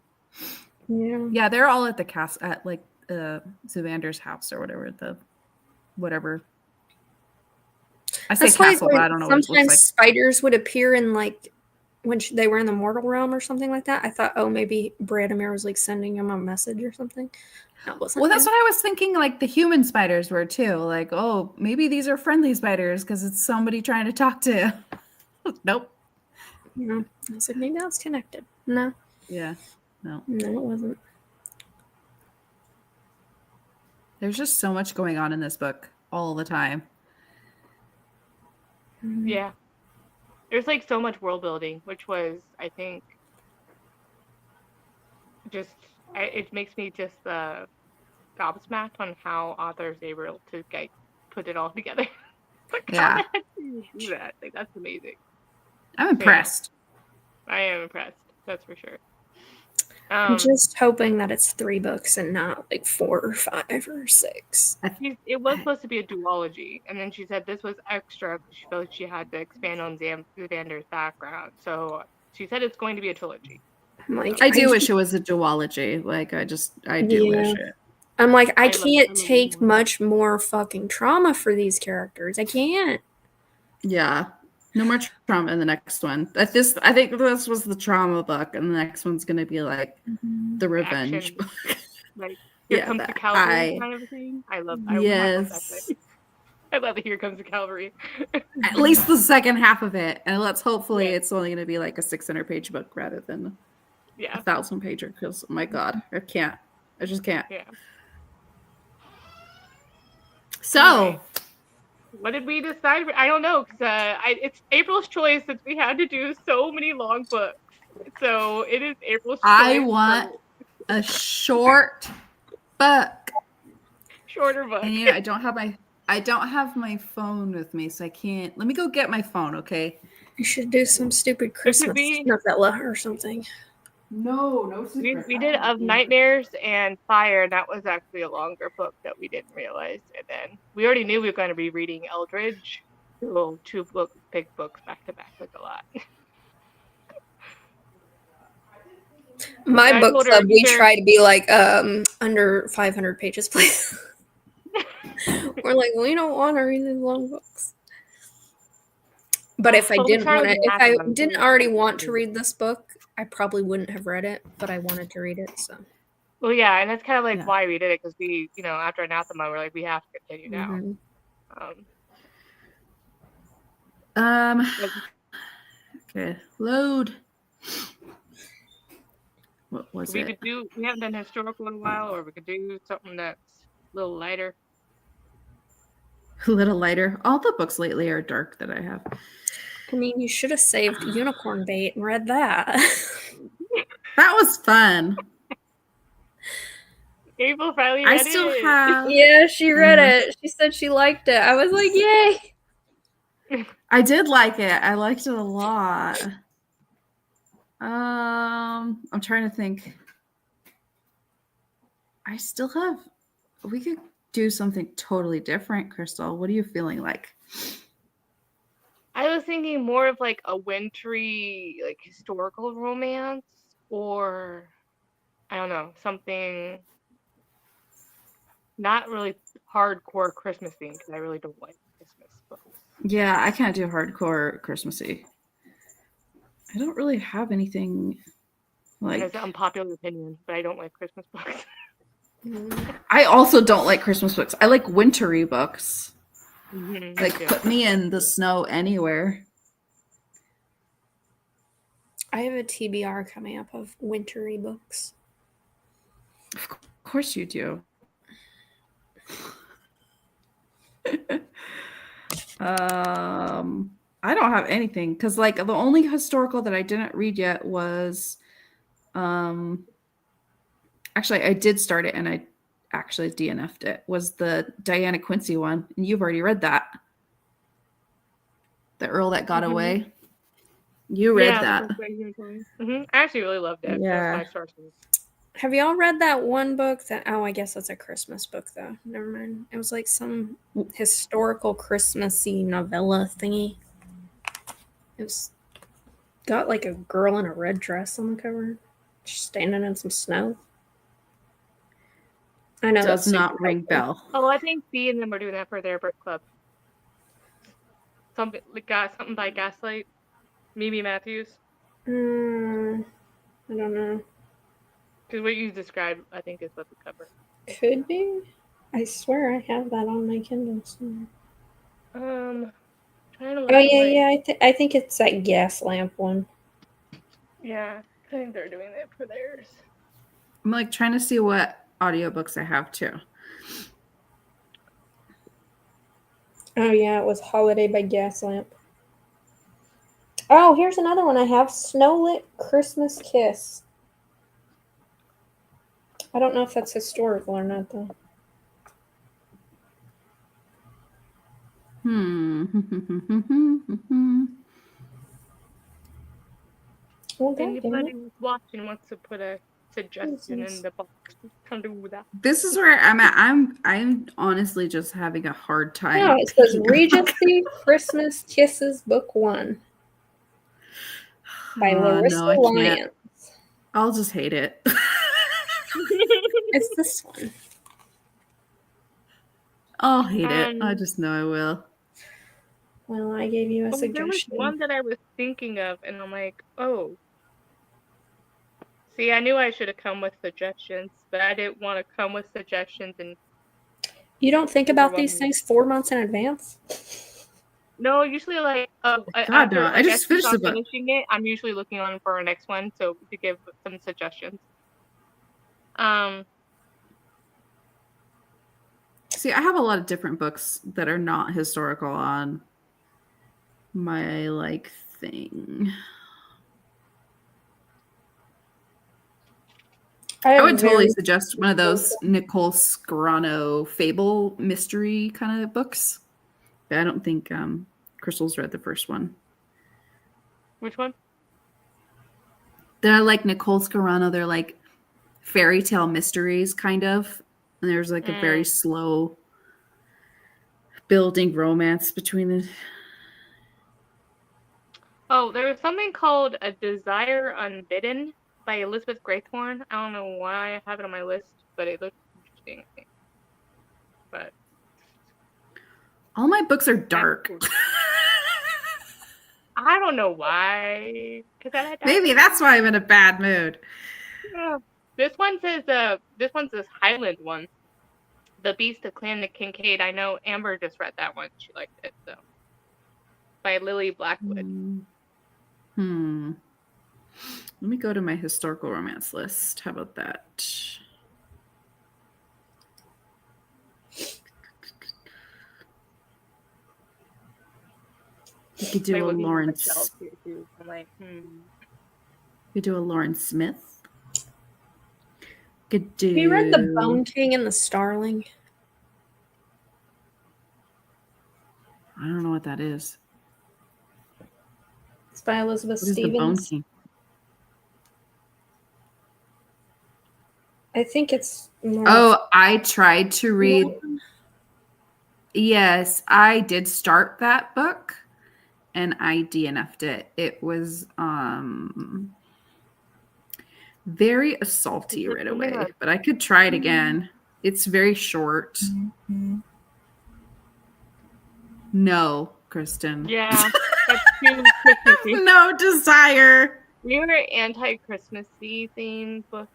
Yeah. Yeah, they're all at the castle at like Zavander's house or whatever. I say That's why castle, but I don't know what it looks sometimes like. spiders would appear in like when they were in the mortal realm or something like that. I thought, oh, maybe Branimir was like sending him a message or something. That wasn't. Well, that's him. what I was thinking. Like the human spiders were too. Like, oh, maybe these are friendly spiders because it's somebody trying to talk to. Nope. No, I was like, maybe that's connected. No, Yeah. No. it wasn't. There's just so much going on in this book all the time. Yeah. There's like so much world building, which was, I think, just it makes me just gobsmacked on how authors are able to like put it all together. Like how Yeah. the heck do you do that? Like that's amazing. I'm impressed. I am impressed. That's for sure. I'm just hoping that it's 3 books and not like 4 or 5 or 6. It was supposed to be a duology, and then she said this was extra because she felt she had to expand on Xander's background. So she said it's going to be a trilogy. I'm like, I do wish it was a duology. Like, I do wish it. I'm like, I love can't it take more. much more fucking trauma for these characters. I can't. Yeah. No more trauma in the next one. I think this was the trauma book, and the next one's gonna be like the revenge Action. book. Like here Yeah, comes the that cavalry kind of a thing. I would want that yes. thing. I love the here comes the cavalry. At least the second half of it, and let's hopefully Yeah. it's only gonna be like a 600-page book rather than Yeah. 1,000-pager. Because oh my god, I just can't. Yeah. So. Anyway. What did we decide? I don't know because it's April's choice since we had to do so many long books. So it is April's choice. I want a short book. Shorter book. And I don't have my phone with me, so I can't. Let me go get my phone, okay? You should do some stupid Christmas novella or something. No secret. We did Of Nightmares and Fire, and that was actually a longer book that we didn't realize. And then we already knew we were going to be reading Eldritch. So 2 big books back to back was a lot. My book club, we try to be like under 500 pages, please. We're like, we don't want to read these long books. But if I didn't already want to read this book, I probably wouldn't have read it, but I wanted to read it, so. Well, yeah, and that's kind of like why we did it, because we, after Anathema, we're like, we have to continue now. Okay, load. What was it? We haven't done historical in a while, or we could do something that's a little lighter. A little lighter. All the books lately are dark that I have. I mean, you should have saved Unicorn Bait and read that. That was fun. April finally read it. I still have. Yeah, she read it. She said she liked it. I was like, yay. I did like it. I liked it a lot. I'm trying to think. I still have. We could do something totally different, Crystal. What are you feeling like? I was thinking more of like a wintry, like historical romance, or I don't know, something not really hardcore Christmas themed because I really don't like Christmas books. Yeah, I can't do hardcore Christmassy. I don't really have anything And like. it's an unpopular opinion, but I don't like Christmas books. I also don't like Christmas books. I like wintry books. Me Like, too. put me in the snow anywhere. I have a TBR coming up of wintry books. Of course you do. I don't have anything because like the only historical that I didn't read yet was actually I did start it and I actually DNF'd it, was the Diana Quincy one, and you've already read that. The Earl That Got Away. You read that. I actually really loved it. Yeah. That's my sources. Have y'all read that one book that, oh, I guess that's a Christmas book though. Never mind. It was like some historical Christmassy novella thingy. It was got like a girl in a red dress on the cover, just standing in some snow. I know Does that's not ring bell. Oh, I think B and them are doing that for their book club. Something by Gaslight. Mimi Matthews. I don't know. Because what you described, I think, is what the cover. Could be. I swear I have that on my Kindle somewhere. Trying to look Oh at yeah. I think it's that gas lamp one. Yeah, I think they're doing it for theirs. I'm like trying to see what audiobooks I have too. Oh yeah, it was Holiday by Gaslamp. Oh, here's another one I have. Snowlit Christmas Kiss. I don't know if that's historical or not though. Well, Anybody who's watching wants to put a suggestion in the box, can do that. This is where I'm at. I'm honestly just having a hard time. No, it says Regency Christmas Kisses Book 1 by Larissa Lyons. I'll just hate it. It's this one. I'll hate it. I just know I will. Well, I gave you a suggestion. There was one that I was thinking of, and I'm like, oh. See, I knew I should have come with suggestions, but I didn't want to come with suggestions and. You don't think about these things 4 months in advance? No, usually like God, no. I just finished finishing it. I'm usually looking on for our next one, so to give some suggestions. See, I have a lot of different books that are not historical on my like thing. I would totally suggest one of those Nicole Scarano fable mystery kind of books. But I don't think Crystal's read the first one. Which one? They're like Nicole Scarano. They're like fairy tale mysteries, kind of. And there's like a very slow building romance between the. Oh, there was something called A Desire Unbidden by Elizabeth Graythorne. I don't know why I have it on my list, but it looks interesting, I think. But all my books are dark. I don't know why. Maybe that's why I'm in a bad mood. Yeah. This one says Highland one. The Beast of Clan Kincaid. I know Amber just read that one. She liked it, so. By Lily Blackwood. Let me go to my historical romance list. How about that? You could do a Lawrence. I'm like, You could do a Lauren Smith. Could do. Have you read The Bone King and the Starling? I don't know what that is. It's by Elizabeth What is Stevens. The Bone King? I think it's more. Oh, I tried to read Yes, I did start that book and I DNF'd it. It was very assaulty right away, but I could try it again. It's very short. No, Kristen. Yeah, that's too Christmassy. No desire. We were anti-Christmassy themed books.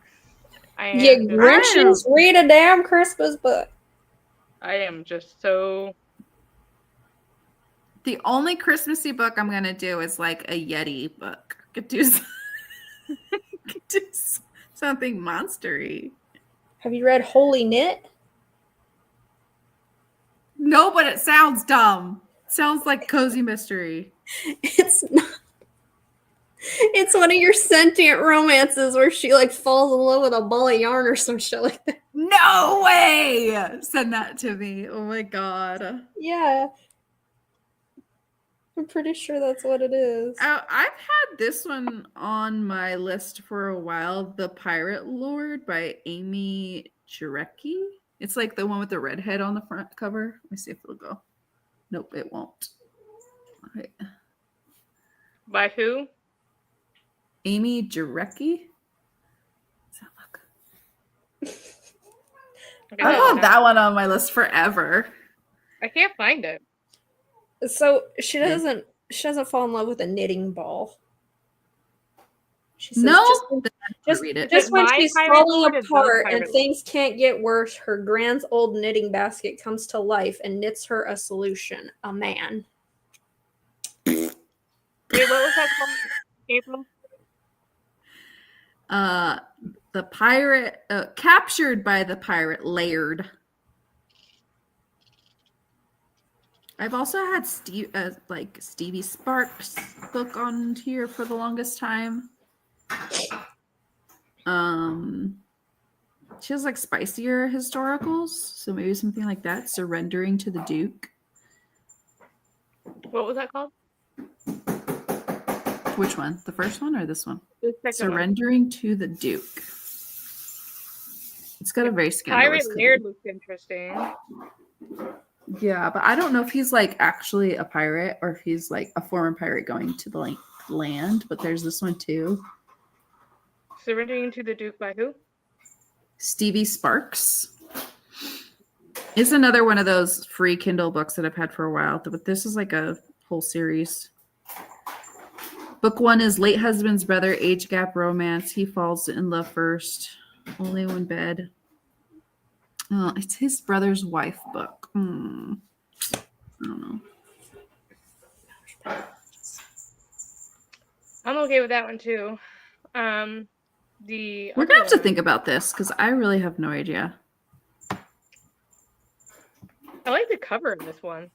You Grinches, read a damn Christmas book. I am just so. The only Christmassy book I'm gonna do is like a Yeti book. Could do something monstery. Have you read Holy Knit? No, but it sounds dumb. It sounds like cozy mystery. It's not. It's one of your sentient romances where she like falls in love with a ball of yarn or some shit like that. No way! Send that to me. Oh my god. Yeah. I'm pretty sure that's what it is. I've had this one on my list for a while. The Pirate Lord by Amy Jarecki. It's like the one with the red head on the front cover. Let me see if it'll go. Nope, it won't. All right. By who? Amy Jarecki. Does that look? I've had that one on my list forever. I can't find it. So she doesn't fall in love with a knitting ball. She says just when she's falling apart and things can't get worse, her grand's old knitting basket comes to life and knits her a solution. A man. Wait, what was that called? April? The pirate captured by the pirate Laird. I've also had Stevie Sparks book on here for the longest time. She has like spicier historicals, so maybe something like that. Surrendering to the Duke. What was that called? Which one? The first one or this one? The second Surrendering one. to the Duke. It's got a very scandalous Pirate Laird looks interesting. Yeah, but I don't know if he's like actually a pirate or if he's like a former pirate going to the land. But there's this one too. Surrendering to the Duke by who? Stevie Sparks. It's another one of those free Kindle books that I've had for a while. But this is like a whole series. Book one is Late Husband's Brother, Age Gap Romance. He falls in love first. Only one bed. Oh, it's his brother's wife book. I don't know. I'm okay with that one too. We're gonna have to think about this because I really have no idea. I like the cover of this one.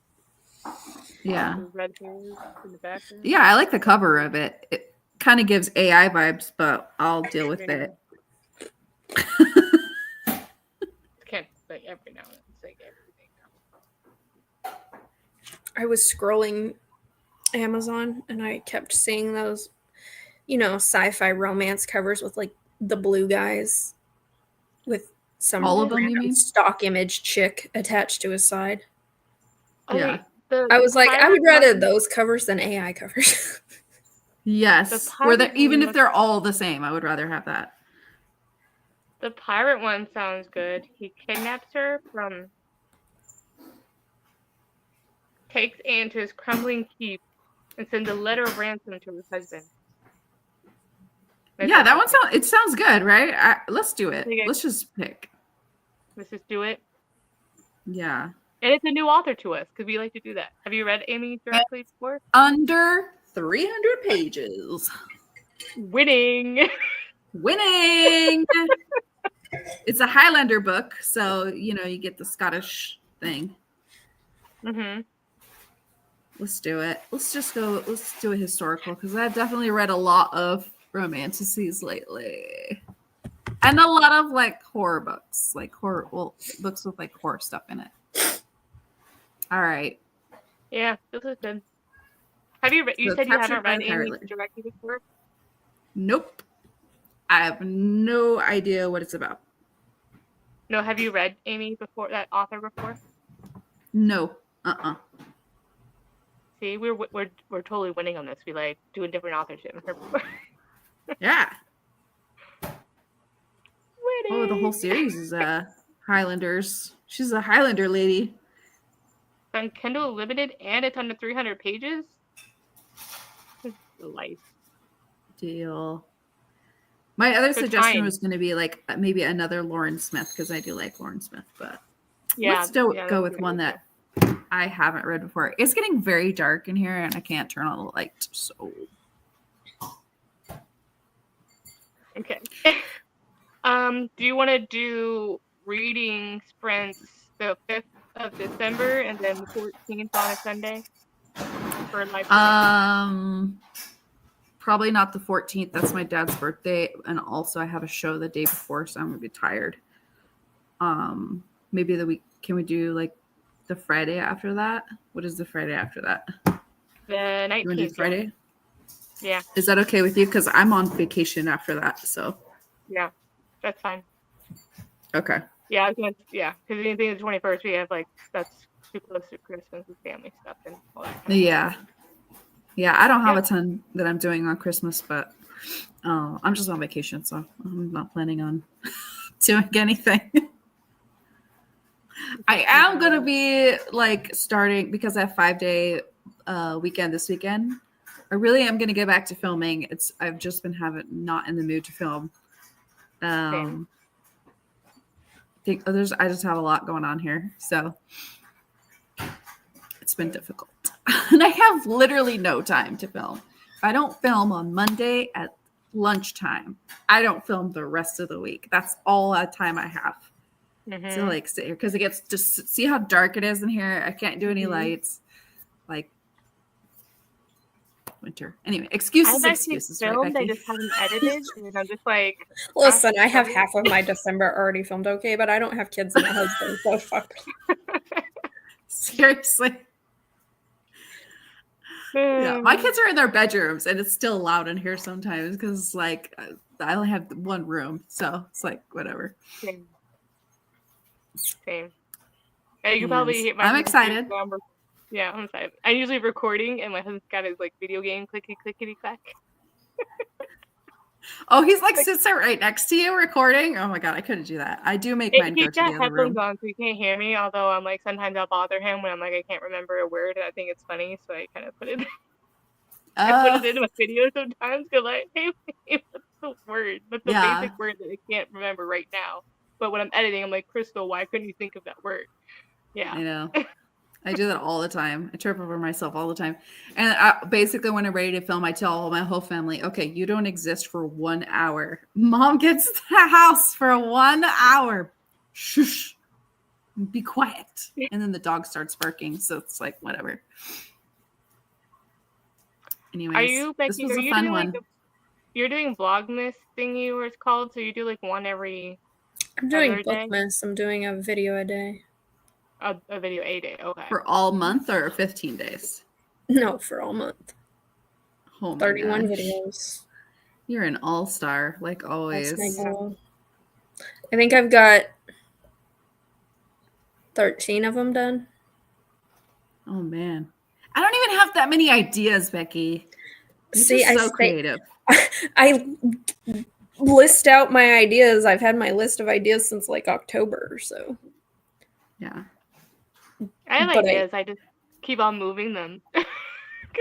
Yeah. Red hairs in the background. Yeah, I like the cover of it. It kind of gives AI vibes, but I'll deal with it. Can't like every now and then say everything now. I was scrolling Amazon and I kept seeing those, sci-fi romance covers with like the blue guys with some all of them, you mean? Stock image chick attached to his side. Oh, yeah. Wait, I was like, I would rather those covers than AI covers. Yes. Even if they're all the same, I would rather have that. The pirate one sounds good. He kidnaps her takes Anne to his crumbling keep and sends a letter of ransom to his husband. Yeah, that one sounds good, right? Let's do it. Let's just pick. Let's just do it. Yeah. And it's a new author to us because we like to do that. Have you read Amy directly before? Under 300 pages. Winning. It's a Highlander book, so you get the Scottish thing. Mm-hmm. Let's do it. Let's do a historical because I've definitely read a lot of romances lately. And a lot of like horror books. Books with like horror stuff in it. All right. Yeah, this is good. Have you you said you haven't read Amy directly before? Nope. I have no idea what it's about. No, have you read Amy before, that author before? No. See, we're totally winning on this. We like doing different authorship. Yeah. Winning. Oh, the whole series is Highlanders. She's a Highlander lady. It's on Kindle Limited, and it's under 300 pages. It's life. Deal. My other So suggestion time. was going to be like maybe another Lauren Smith because I do like Lauren Smith, but Yeah, let's go that's with one that I haven't read before. It's getting very dark in here, and I can't turn on the light. So okay. Do you want to do reading sprints the 5th of December and then the 14th on a Sunday for life? Probably not the 14th. That's my dad's birthday, and also I have a show the day before, so I'm gonna be tired. Maybe the week. Can we do like the Friday after that? What is the Friday after that? The 19th. You want to do Friday? Yeah. Is that okay with you? Because I'm on vacation after that, so. Yeah, that's fine. Okay. Yeah, because anything the 21st, we have like that's too close to Christmas with family stuff and all that. Yeah. Yeah, I don't have a ton that I'm doing on Christmas, but I'm just on vacation, so I'm not planning on doing anything. I am going to be like starting because I have 5-day weekend this weekend. I really am going to get back to filming. I've just been not in the mood to film. I just have a lot going on here, so it's been difficult. And I have literally no time to film. If I don't film on Monday at lunchtime, I don't film the rest of the week. That's all that time I have. Mm-hmm. So like sit here because it gets just see how dark it is in here. I can't do any lights. Like winter. Anyway, excuses. Filmed, right, I just haven't edited, and I'm just like. Listen, I have half of my December already filmed. Okay, but I don't have kids and a husband, so fuck. Seriously. Yeah, my kids are in their bedrooms, and it's still loud in here sometimes because, like, I only have one room, so it's like whatever. Same. Yeah, you can probably. I'm excited. Yeah, I'm excited. I'm usually recording, and my husband's got his like video game clickety clack. Oh, he's like sits there right next to you recording. Oh my god, I couldn't do that. I do make mine go to the other room. He's got headphones on, so he can't hear me. Although I'm like sometimes I'll bother him when I'm like I can't remember a word, and I think it's funny, so I kind of put it. I put it into my video sometimes because like, hey, what's the word? What's the basic word that I can't remember right now? But when I'm editing, I'm like, Crystal, why couldn't you think of that word? Yeah, I know. I do that all the time. I trip over myself all the time. And basically, when I'm ready to film, I tell my whole family, okay, you don't exist for 1 hour. Mom gets to the house for 1 hour. Shush. Be quiet. And then the dog starts barking. So it's like, whatever. Anyways, this was a fun one. You're doing Vlogmas thingy, or it's called. So you do like one every. I'm doing Bookmas. I'm doing a video a day. A video a day, okay. For all month or 15 days? No, for all month. Oh 31 videos. You're an all-star, like always. That's my goal. I think I've got 13 of them done. Oh, man. I don't even have that many ideas, Becky. See, so creative. I list out my ideas. I've had my list of ideas since like October, so. Yeah. I have ideas. I just keep on moving them.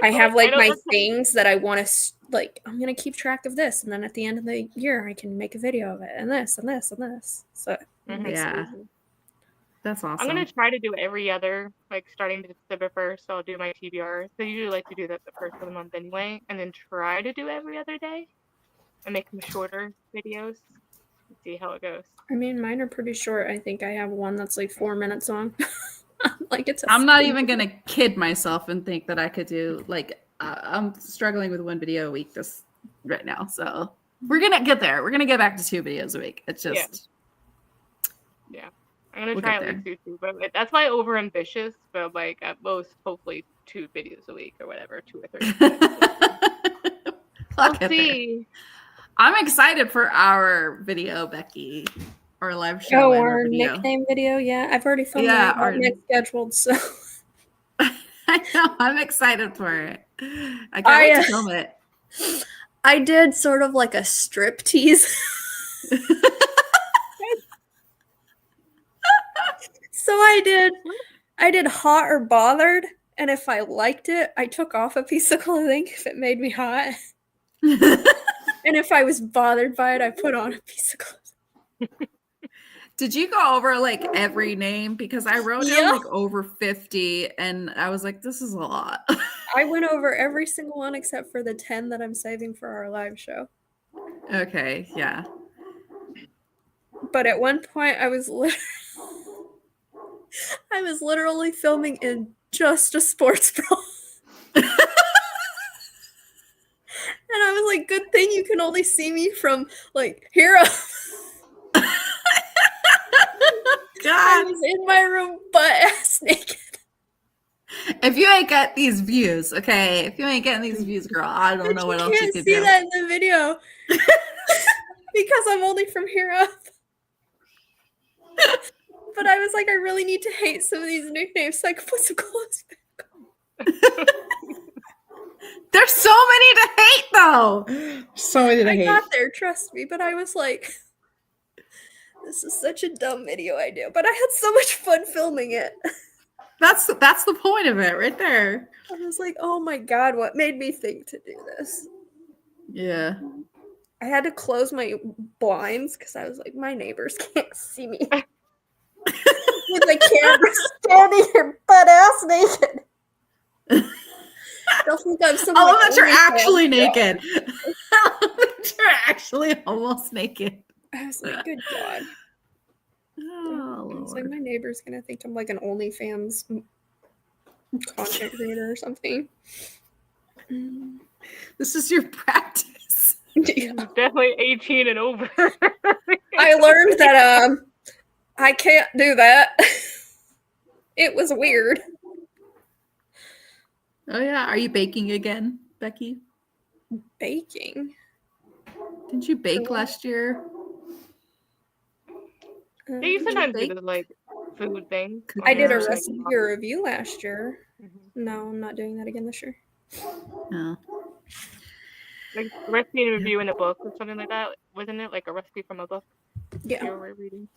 I have like my things that I want to like. I'm gonna keep track of this, and then at the end of the year, I can make a video of it, and this, and this, and this. So yeah, that's awesome. I'm gonna try to do every other, like starting December 1st. So I'll do my TBR. So I usually like to do that the first of the month anyway, and then try to do every other day, and make them shorter videos. See how it goes. I mean, mine are pretty short. I think I have one that's like 4 minutes long. Like I'm not even gonna kid myself and think that I could do like I'm struggling with one video a week this right now, so we're gonna get there. We're gonna get back to 2 videos a week. It's just I'm gonna try at least 2, but that's why over ambitious. But like at most, hopefully 2 videos a week or whatever, 2 or 3. We'll see. I'm excited for our video, Becky. our live show Oh, and our video. nickname video. Yeah, I've already filmed Yeah, that. our- Next scheduled. So I know. I'm excited for it. I can't I, wait to film it. I did sort of like a strip tease. So I did hot or bothered, and if I liked it, I took off a piece of clothing if it made me hot. And if I was bothered by it, I put on a piece of clothing. Did you go over like every name? Because I wrote down Yeah. like over 50 and I was like, this is a lot. I went over every single one except for the 10 that I'm saving for our live show. Okay, yeah. But at one point I was literally filming in just a sports bra. And I was like, good thing you can only see me from like here up. I God, was in my room butt ass naked. if you ain't got these views, okay, if you ain't getting these views, girl, I don't know what else you can't could see do. that in the video because I'm only from here up. But I was like, I really need to hate some of these nicknames so I can put some clothes back on. There's so many to hate, though. So many to I hate. got there, trust me, but I was like, this is such a dumb video idea. But I had so much fun filming it. That's the point of it, right there. I was like, oh my god, what made me think to do this? Yeah. I had to close my blinds because I was like, my neighbors can't see me. With the camera standing here butt ass naked. They'll think I'm some I love like, that you're OnlyFans actually girl. naked. I love that you're actually almost naked. I was like, good god. Oh, I was like, Lord. my neighbor's gonna think I'm like an OnlyFans content creator or something. This is your practice. Yeah. Definitely 18 and over. I learned that I can't do that. It was weird. Oh, yeah. Are you baking again, Becky? Baking. Didn't you bake last year? Yeah, you Um, sometimes do bake? the like food thing. I did a Yeah. recipe review last year. Mhm. No, I'm not doing that again this year. No. Like recipe review in a book or something like that, wasn't it? Like a recipe from a book Yeah. you were reading.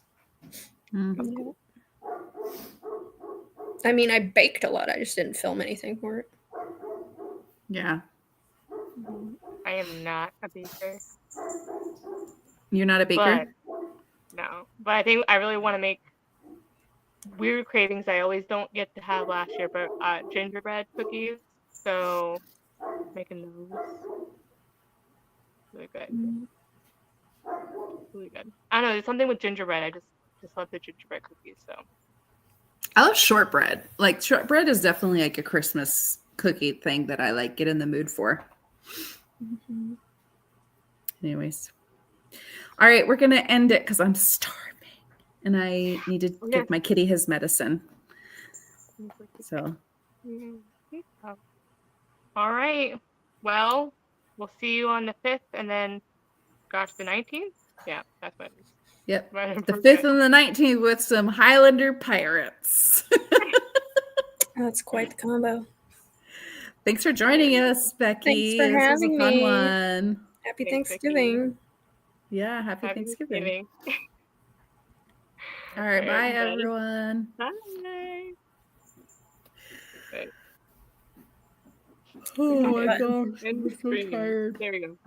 Mm. That's Yeah. cool. I mean, I baked a lot. I just didn't film anything for it. Yeah. I am not a baker, You're not a baker? but no. But I think I really want to make weird cravings I always don't get to have last year, but gingerbread cookies. So making those really good, really good. I don't know. There's something with gingerbread. I just love the gingerbread cookies. So I love shortbread. Like shortbread is definitely like a Christmas cookie thing that I like get in the mood for. Mm-hmm. Anyways. All right, we're gonna end it because I'm starving. And I need to give my kitty his medicine. So all right. Well, we'll see you on the 5th and then gosh, the 19th? Yeah, that's what it is. yep. Right, The 5th and the 19th with some Highlander pirates. That's quite the combo. Thanks for joining us, Becky. Thanks for this was a having fun me. one. Happy Thanks, Thanksgiving. Yeah, happy Thanksgiving. All right, All right, bye everybody. everyone. Bye. Okay. Oh my Bye. gosh, End I'm so stream. tired. There we go.